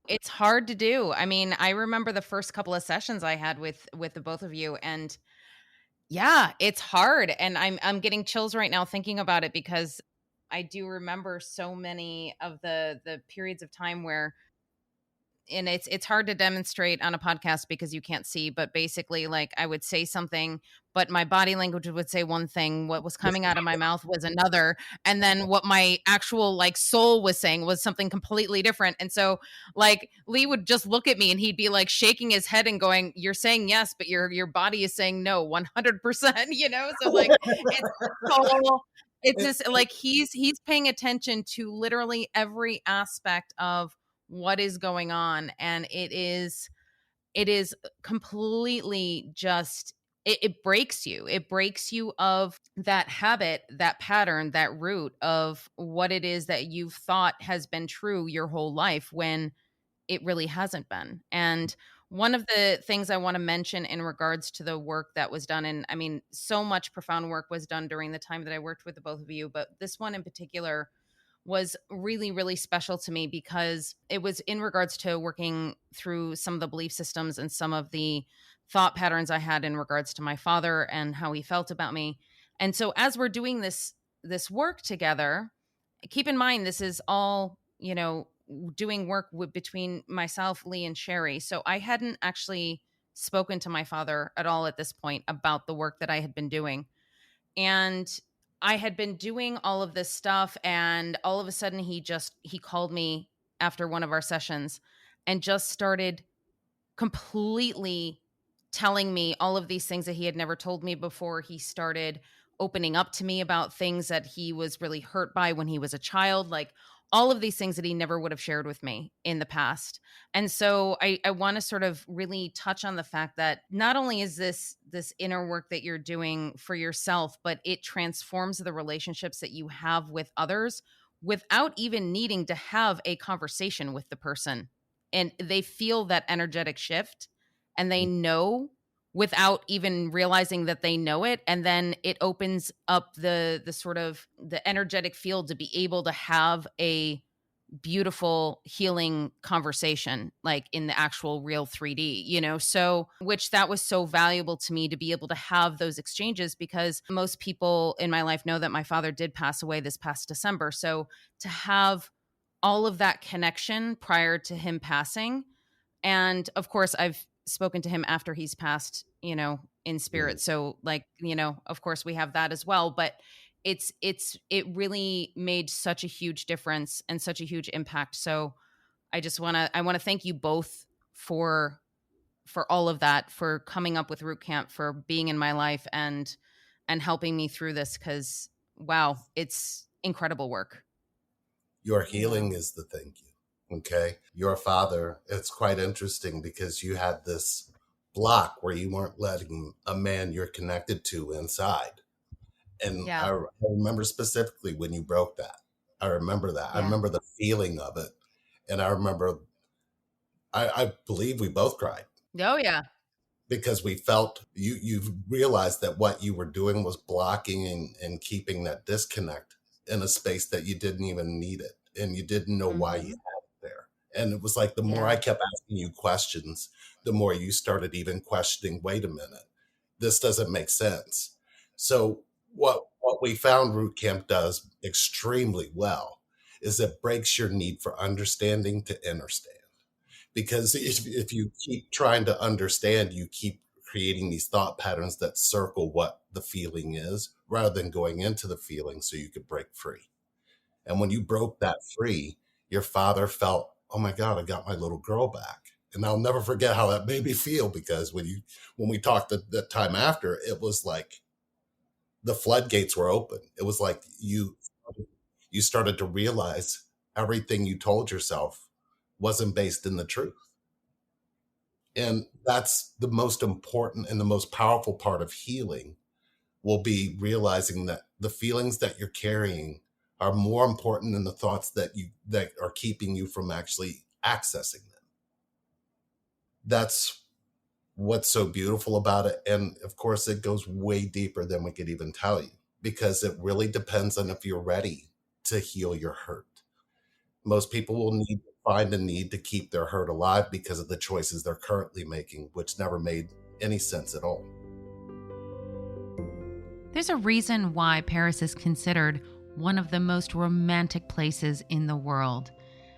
It's hard to do. I mean, I remember the first couple of sessions I had with the both of you, and yeah, it's hard, and I'm getting chills right now thinking about it, because I do remember so many of the periods of time where and it's hard to demonstrate on a podcast because you can't see, but basically, like, I would say something, but my body language would say one thing, what was coming out of my mouth was another, and then what my actual, like, soul was saying was something completely different. And so, like, Lee would just look at me and he'd be like shaking his head and going, "You're saying yes, but your body is saying no 100%." So, like, it's so it's just like he's paying attention to literally every aspect of what is going on, and it is completely just, it breaks you. It breaks you of that habit, that pattern, that root of what it is that you've thought has been true your whole life when it really hasn't been. And one of the things I want to mention in regards to the work that was done, and I mean, so much profound work was done during the time that I worked with the both of you, but this one in particular was really, really special to me because it was in regards to working through some of the belief systems and some of the thought patterns I had in regards to my father and how he felt about me. And so as we're doing this work together, keep in mind this is all, doing work between myself, Lee, and Sherry. So I hadn't actually spoken to my father at all at this point about the work that I had been doing. And I had been doing all of this stuff, and all of a sudden he called me after one of our sessions and just started completely telling me all of these things that he had never told me before. He started opening up to me about things that he was really hurt by when he was a child, like all of these things that he never would have shared with me in the past. And so I want to sort of really touch on the fact that not only is this inner work that you're doing for yourself, but it transforms the relationships that you have with others without even needing to have a conversation with the person. And they feel that energetic shift, and they know without even realizing that they know it. And then it opens up the sort of the energetic field to be able to have a beautiful healing conversation, like in the actual real 3D, so, which that was so valuable to me to be able to have those exchanges, because most people in my life know that my father did pass away this past December. So to have all of that connection prior to him passing, and of course I've spoken to him after he's passed, in spirit. So, like, of course we have that as well, but it really made such a huge difference and such a huge impact. So I want to thank you both for all of that, for coming up with Root Camp, for being in my life and helping me through this, because wow, it's incredible work. Your healing is the thank you. Okay. Your father, it's quite interesting because you had this block where you weren't letting a man you're connected to inside. And Yeah. I remember specifically when you broke that. I remember that. Yeah. I remember the feeling of it. And I remember, I believe we both cried. Oh, yeah. Because we felt you realized that what you were doing was blocking and keeping that disconnect in a space that you didn't even need it. And you didn't know why you had it there. And it was like the more I kept asking you questions, the more you started even questioning, wait a minute, this doesn't make sense. So what we found Root Camp does extremely well is it breaks your need for understanding to understand. Because if you keep trying to understand, you keep creating these thought patterns that circle what the feeling is rather than going into the feeling so you could break free. And when you broke that free, your father felt, oh my God, I got my little girl back. And I'll never forget how that made me feel, because when we talked that time after, it was like the floodgates were open. It was like you started to realize everything you told yourself wasn't based in the truth. And that's the most important and the most powerful part of healing, will be realizing that the feelings that you're carrying are more important than the thoughts that are keeping you from actually accessing them. That's what's so beautiful about it. And of course, it goes way deeper than we could even tell you, because it really depends on if you're ready to heal your hurt. Most people will find a need to keep their hurt alive because of the choices they're currently making, which never made any sense at all. There's a reason why Paris is considered one of the most romantic places in the world.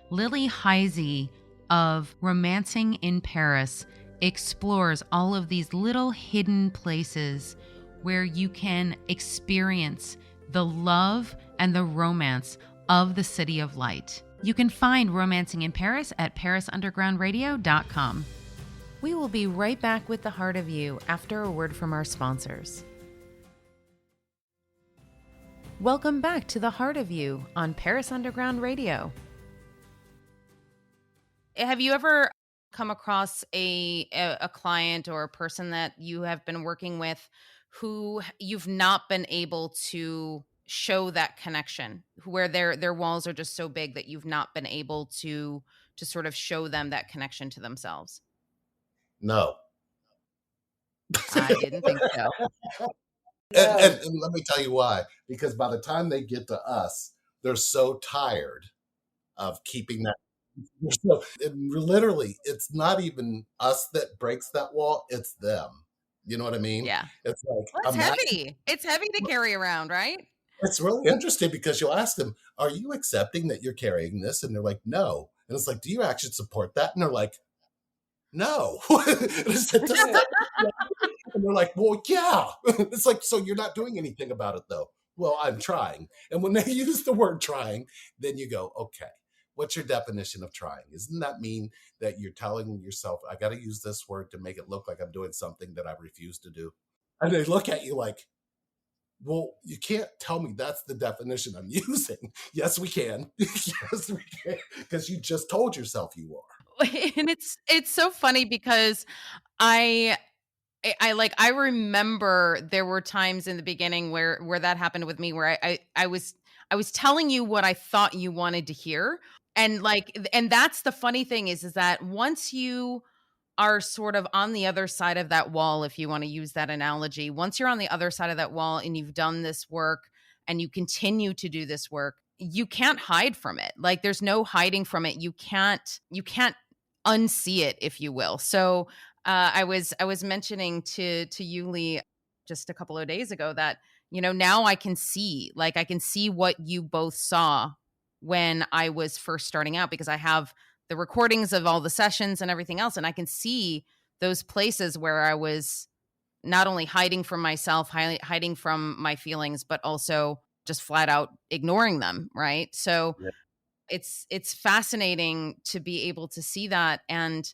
Lily Heisey of Romancing in Paris explores all of these little hidden places where you can experience the love and the romance of the City of Light. You can find Romancing in Paris at parisundergroundradio.com. We will be right back with the Heart of You after a word from our sponsors. Welcome back to the Heart of You on Paris Underground Radio. Have you ever come across a client or a person that you have been working with who you've not been able to show that connection, where their walls are just so big that you've not been able to sort of show them that connection to themselves? No. I didn't think so. And, No. and let me tell you why. Because by the time they get to us, they're so tired of keeping that. So, literally, it's not even us that breaks that wall, it's them. You know what I mean? Yeah. It's like, Well, it's heavy. It's heavy to carry around, right? it's really interesting because you'll ask them, are you accepting that you're carrying this? And they're like, no. And it's like, do you actually support that? And they're like, no. And they're like, well, yeah. It's like, so you're not doing anything about it, though. Well, I'm trying. And when they use the word trying, then you go, okay, what's your definition of trying? Isn't that mean that you're telling yourself, I got to use this word to make it look like I'm doing something that I refuse to do? And they look at you like, well, you can't tell me that's the definition I'm using. Yes, we can. Yes, we can. Because you just told yourself you are. And it's so funny because I remember there were times in the beginning where that happened with me, where I was telling you what I thought you wanted to hear. And that's the funny thing is that once you are sort of on the other side of that wall, if you want to use that analogy, once you're on the other side of that wall and you've done this work and you continue to do this work, you can't hide from it. Like, there's no hiding from it. You can't unsee it, if you will. So I was mentioning to you, Lee, just a couple of days ago that, now I can see what you both saw when I was first starting out, because I have the recordings of all the sessions and everything else, and I can see those places where I was not only hiding from myself, hiding from my feelings, but also just flat out ignoring them. Right. So Yeah. it's fascinating to be able to see that. And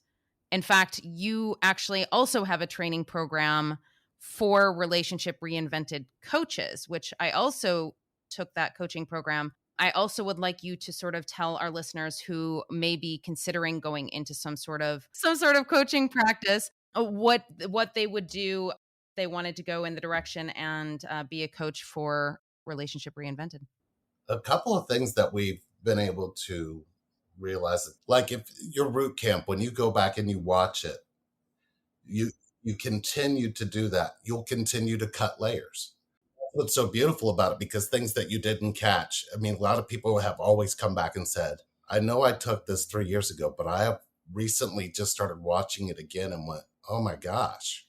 in fact, you actually also have a training program for Relationship Reinvented coaches, which I also took that coaching program. I also would like you to sort of tell our listeners who may be considering going into some sort of coaching practice, what they would do if they wanted to go in the direction and be a coach for Relationship Reinvented. A couple of things that we've been able to realize, like if your root camp, when you go back and you watch it, you continue to do that. You'll continue to cut layers. What's so beautiful about it, because things that you didn't catch. I mean, a lot of people have always come back and said, I know I took this 3 years ago, but I have recently just started watching it again and went, oh my gosh.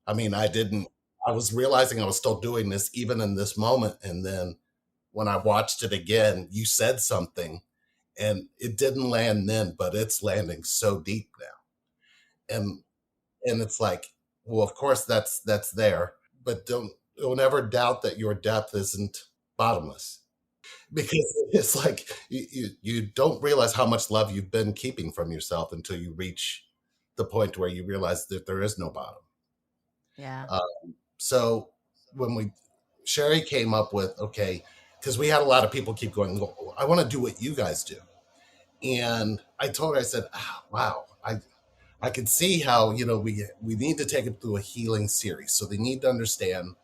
I mean, I was realizing I was still doing this even in this moment. And then when I watched it again, you said something and it didn't land then, but it's landing so deep now. And it's like, well, of course that's there, but don't ever doubt that your depth isn't bottomless, because it's like you don't realize how much love you've been keeping from yourself until you reach the point where you realize that there is no bottom. Yeah. So when Sherry came up with, okay, because we had a lot of people keep going, well, I want to do what you guys do. And I told her, I said, wow, I could see how, we need to take it through a healing series. So they need to understand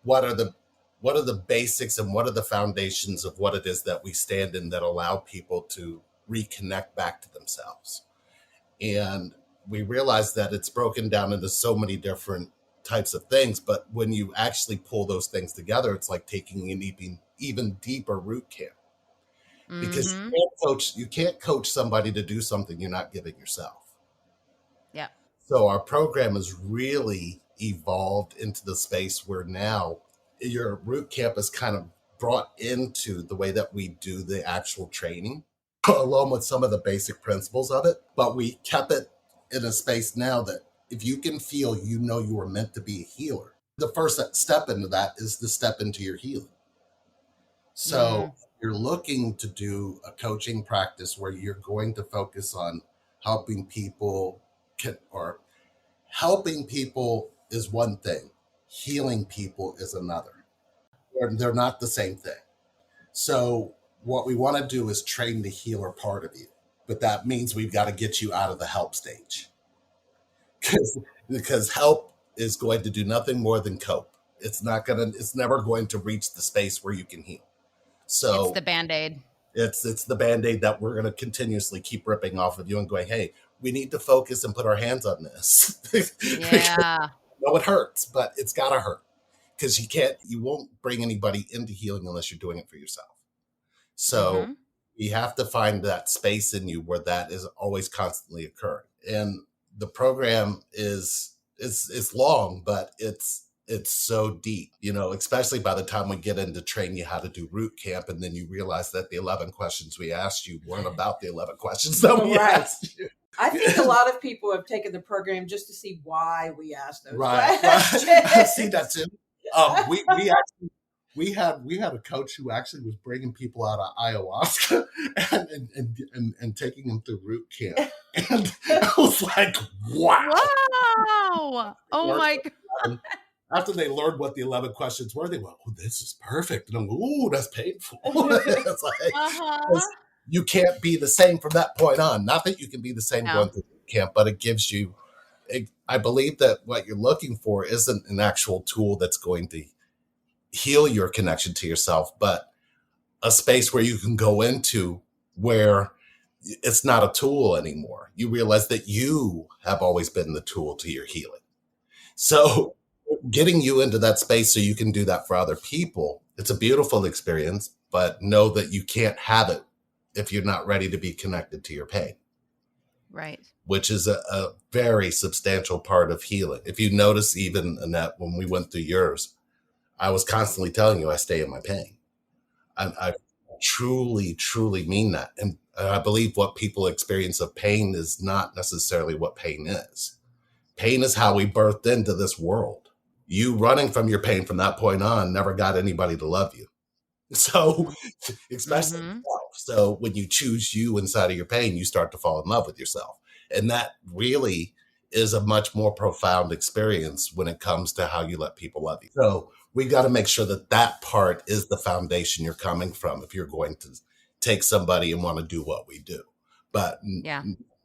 what are the basics and what are the foundations of what it is that we stand in that allow people to reconnect back to themselves. And we realized that it's broken down into so many different types of things. But when you actually pull those things together, it's like taking an even deeper root camp. Because you can't coach somebody to do something you're not giving yourself. Yeah. So our program has really evolved into the space where now your root camp is kind of brought into the way that we do the actual training. along with some of the basic principles of it. But we kept it in a space now that if you can feel, you were meant to be a healer. The first step into that is the step into your healing. So you're looking to do a coaching practice where you're going to focus on helping people or helping people is one thing. Healing people is another. They're not the same thing. So what we want to do is train the healer part of you. But that means we've got to get you out of the help stage. Because help is going to do nothing more than cope. It's never going to reach the space where you can heal. So it's the Band-Aid. It's the Band-Aid that we're going to continuously keep ripping off of you and going, hey, we need to focus and put our hands on this. Yeah. No, it hurts, but it's got to hurt because you won't bring anybody into healing unless you're doing it for yourself. So you have to find that space in you where that is always constantly occurring. And the program is long, but it's so deep, especially by the time we get into train you how to do root camp. And then you realize that the 11 questions we asked you weren't about the 11 questions that we asked you. I think a lot of people have taken the program just to see why we asked those questions. Right. See that too. We had a coach who actually was bringing people out of ayahuasca and taking them through root camp. And I was like, wow. Oh my God. After they learned what the 11 questions were, they went, oh, this is perfect. And I'm like, oh, that's painful. It's like, you can't be the same from that point on. Not that you can be the same going through root camp, but it gives you, I believe that what you're looking for isn't an actual tool that's going to heal your connection to yourself, but a space where you can go into where it's not a tool anymore. You realize that you have always been the tool to your healing. So getting you into that space so you can do that for other people, it's a beautiful experience, but know that you can't have it if you're not ready to be connected to your pain. Right. Which is a very substantial part of healing. If you notice, even Annette, when we went through yours, I was constantly telling you I stay in my pain. I truly, truly mean that. And I believe what people experience of pain is not necessarily what pain is. Pain is how we birthed into this world. You running from your pain from that point on never got anybody to love you. So, especially yourself. So when you choose you inside of your pain, you start to fall in love with yourself. And that really is a much more profound experience when it comes to how you let people love you. So we got to make sure that that part is the foundation you're coming from if you're going to take somebody and want to do what we do. But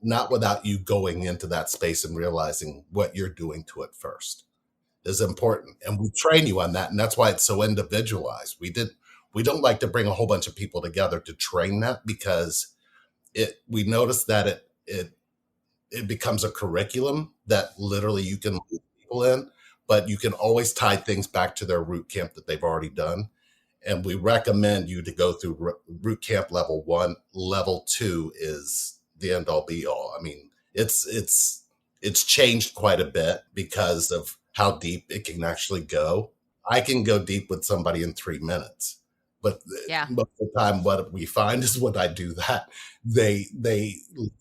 not without you going into that space and realizing what you're doing to it first is important. And we train you on that. And that's why it's so individualized. We don't like to bring a whole bunch of people together to train that because we notice that it becomes a curriculum that literally you can lead people in, but you can always tie things back to their root camp that they've already done. And we recommend you to go through root camp level 1. Level 2 is the end all be all. I mean, it's changed quite a bit because of how deep it can actually go. I can go deep with somebody in 3 minutes. But most of the time, what we find is when I do that, they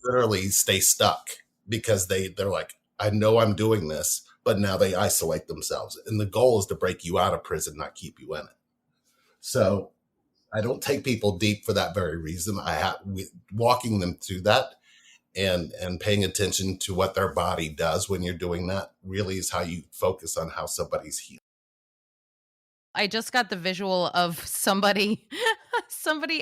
literally stay stuck because they're like, I know I'm doing this, but now they isolate themselves. And the goal is to break you out of prison, not keep you in it. So I don't take people deep for that very reason. Walking them through that and paying attention to what their body does when you're doing that really is how you focus on how somebody's healing. I just got the visual of somebody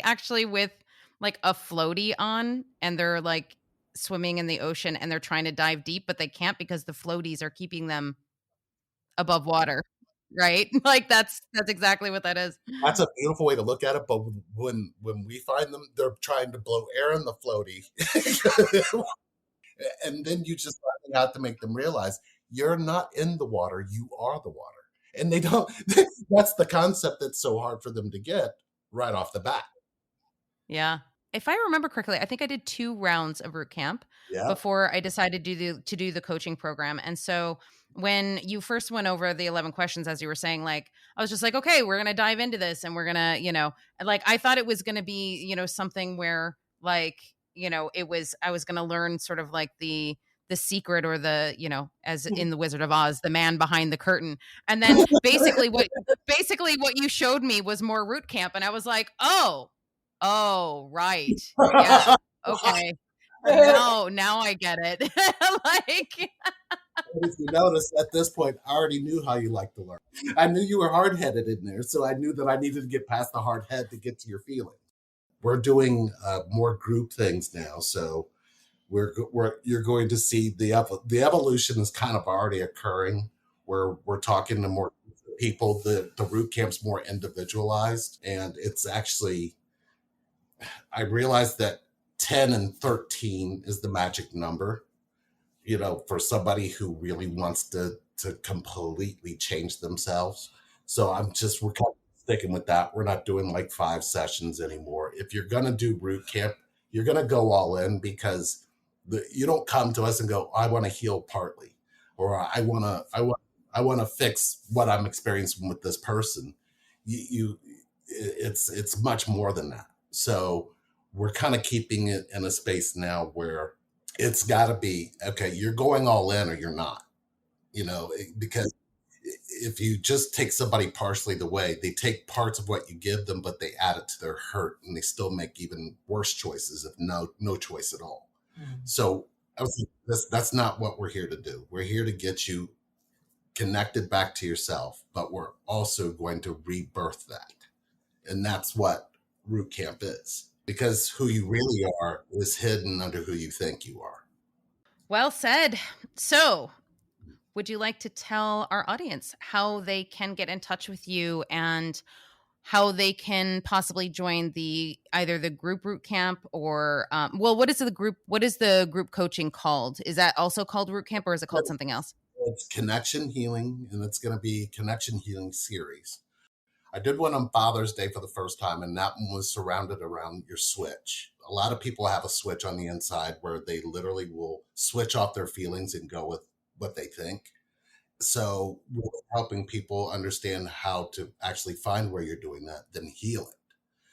actually with like a floaty on and they're like swimming in the ocean and they're trying to dive deep, but they can't because the floaties are keeping them above water. Right? Like that's exactly what that is. That's a beautiful way to look at it. But when we find them, they're trying to blow air in the floaty. And then you just have to make them realize you're not in the water, you are the water. And they don't, that's the concept that's so hard for them to get right off the bat. Yeah. If I remember correctly, I think I did 2 rounds of root camp before I decided to do the coaching program. And so when you first went over the 11 questions, as you were saying, like, I was just like, okay, we're going to dive into this and we're going to, like, I thought it was going to be, something where like, I was going to learn sort of like the secret, or the, as in the Wizard of Oz, the man behind the curtain. And then basically what you showed me was more root camp. And I was like, oh, right. Yeah. Okay. Now I get it. Like, If you notice, at this point, I already knew how you like to learn. I knew you were hard-headed in there, so I knew that I needed to get past the hard head to get to your feeling. We're doing more group things now, so you're going to see the evolution is kind of already occurring. Where we're talking to more people. The root camp's more individualized, and it's actually, I realized that 10 and 13 is the magic number, for somebody who really wants to completely change themselves. So we're kind of sticking with that. We're not doing like 5 sessions anymore. If you're going to do root camp, you're going to go all in, because you don't come to us and go, I want to heal partly, or I want to fix what I'm experiencing with this person. It's much more than that. So we're kind of keeping it in a space now where it's got to be, okay, you're going all in or you're not, because if you just take somebody partially the way, they take parts of what you give them, but they add it to their hurt, and they still make even worse choices, if no choice at all. So that's not what we're here to do. We're here to get you connected back to yourself, but we're also going to rebirth that. And that's what root camp is, because who you really are is hidden under who you think you are. Well said. So, would you like to tell our audience how they can get in touch with you, and how they can possibly join either the group root camp, or what is the group coaching called? Is that also called root camp, or is it called something else? It's Connection Healing, and it's going to be Connection Healing series. I did one on Father's Day for the first time, and that one was surrounded around your switch. A lot of people have a switch on the inside where they literally will switch off their feelings and go with what they think. So we're helping people understand how to actually find where you're doing that, then heal it.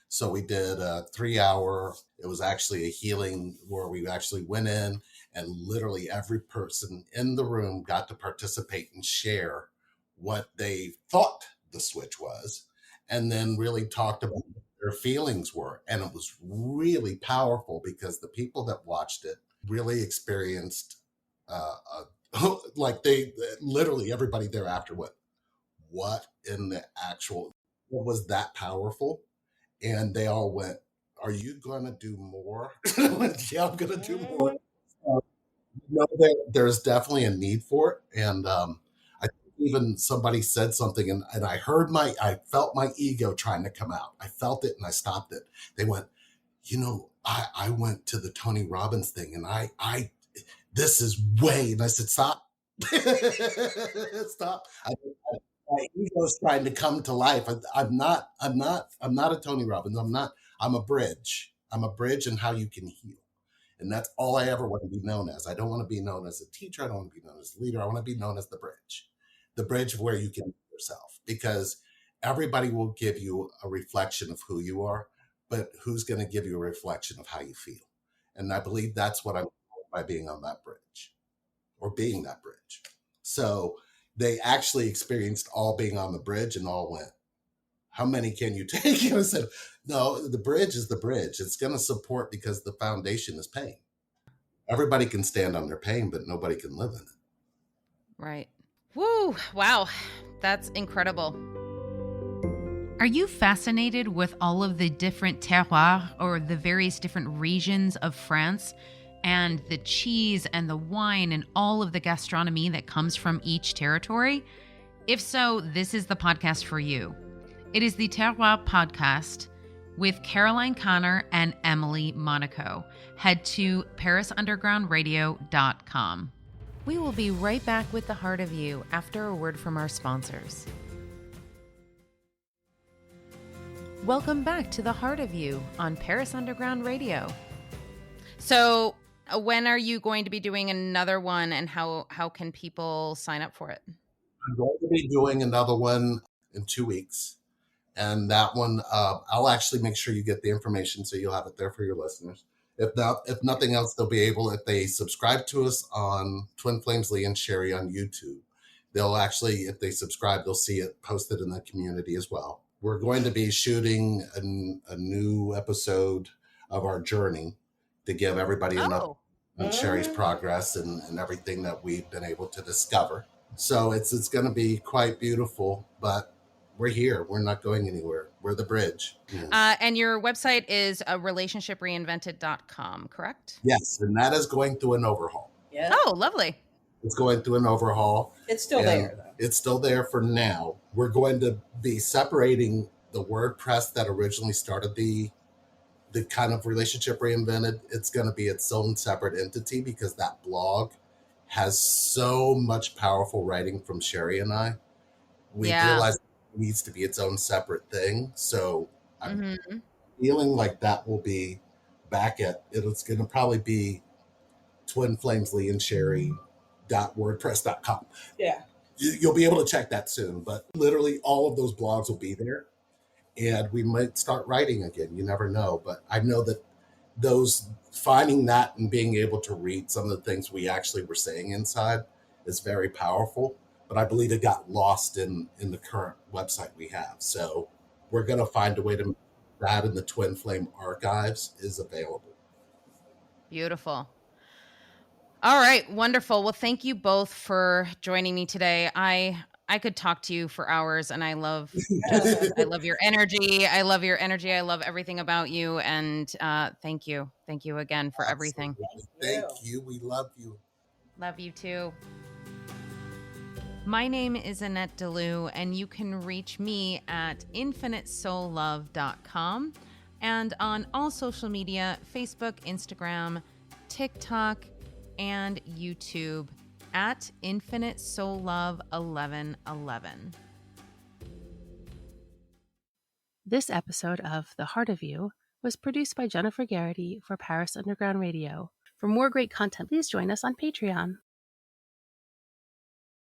So we did a 3-hour, it was actually a healing where we actually went in, and literally every person in the room got to participate and share what they thought the switch was, and then really talked about what their feelings were. And it was really powerful, because the people that watched it really experienced like they literally, everybody thereafter went, what in the actual, what was that powerful? And they all went, are you going to do more? I went, yeah, I'm going to do more. There's definitely a need for it. And I think even somebody said something, and I felt my ego trying to come out. I felt it and I stopped it. They went, I went to the Tony Robbins thing, and this is way, and I said, stop. Stop. My ego's trying to come to life. I'm not a Tony Robbins. I'm a bridge. I'm a bridge in how you can heal. And that's all I ever want to be known as. I don't want to be known as a teacher. I don't want to be known as a leader. I want to be known as the bridge where you can be yourself, because everybody will give you a reflection of who you are, but who's going to give you a reflection of how you feel? And I believe that's what I'm by being on that bridge, or being that bridge. So they actually experienced all being on the bridge, and all went, how many can you take? And I said, no, the bridge is the bridge. It's going to support, because the foundation is pain. Everybody can stand on their pain, but nobody can live in it. Right. Woo. Wow. That's incredible. Are you fascinated with all of the different terroirs, or the various different regions of France, and the cheese and the wine and all of the gastronomy that comes from each territory? If so, this is the podcast for you. It is the Terroir Podcast with Caroline Connor and Emily Monaco. Head to parisundergroundradio.com. We will be right back with the Heart of You after a word from our sponsors. Welcome back to the Heart of You on Paris Underground Radio. So, when are you going to be doing another one, and how can people sign up for it? I'm going to be doing another one in 2 weeks. And that one, I'll actually make sure you get the information, so you'll have it there for your listeners. If nothing else, they'll be able, if they subscribe to us on Twin Flames Lee and Sherry on YouTube, they'll actually, if they subscribe, they'll see it posted in the community as well. We're going to be shooting a new episode of our journey to give everybody an update on Sherry's progress and everything that we've been able to discover. So it's going to be quite beautiful, but we're here. We're not going anywhere. We're the bridge. And your website is relationshipreinvented.com, correct? Yes, and that is going through an overhaul. Yeah. Oh, lovely. It's going through an overhaul. It's still there, though. It's still there for now. We're going to be separating the WordPress that originally started the kind of Relationship Reinvented. It's going to be its own separate entity because that blog has so much powerful writing from Sherry and I. We realize it needs to be its own separate thing. So I'm feeling like that will be back at, it's going to probably be Twin Flames Lee and Sherry.wordpress.com. Yeah. You'll be able to check that soon, but literally all of those blogs will be there. And we might start writing again. You never know. But I know that finding that and being able to read some of the things we actually were saying inside is very powerful. But I believe it got lost in the current website we have. So we're going to find a way to make that in the Twin Flame archives is available. Beautiful. All right. Wonderful. Well, thank you both for joining me today. I could talk to you for hours, and I love your energy. I love your energy. I love everything about you. And thank you. Thank you again for everything. Thank you. We love you. Love you too. My name is Annette DeLu, and you can reach me at infinitesoullove.com and on all social media, Facebook, Instagram, TikTok, and YouTube at Infinite Soul Love 1111. This episode of The Heart of You was produced by Jennifer Garrity for Paris Underground Radio. For more great content, please join us on Patreon.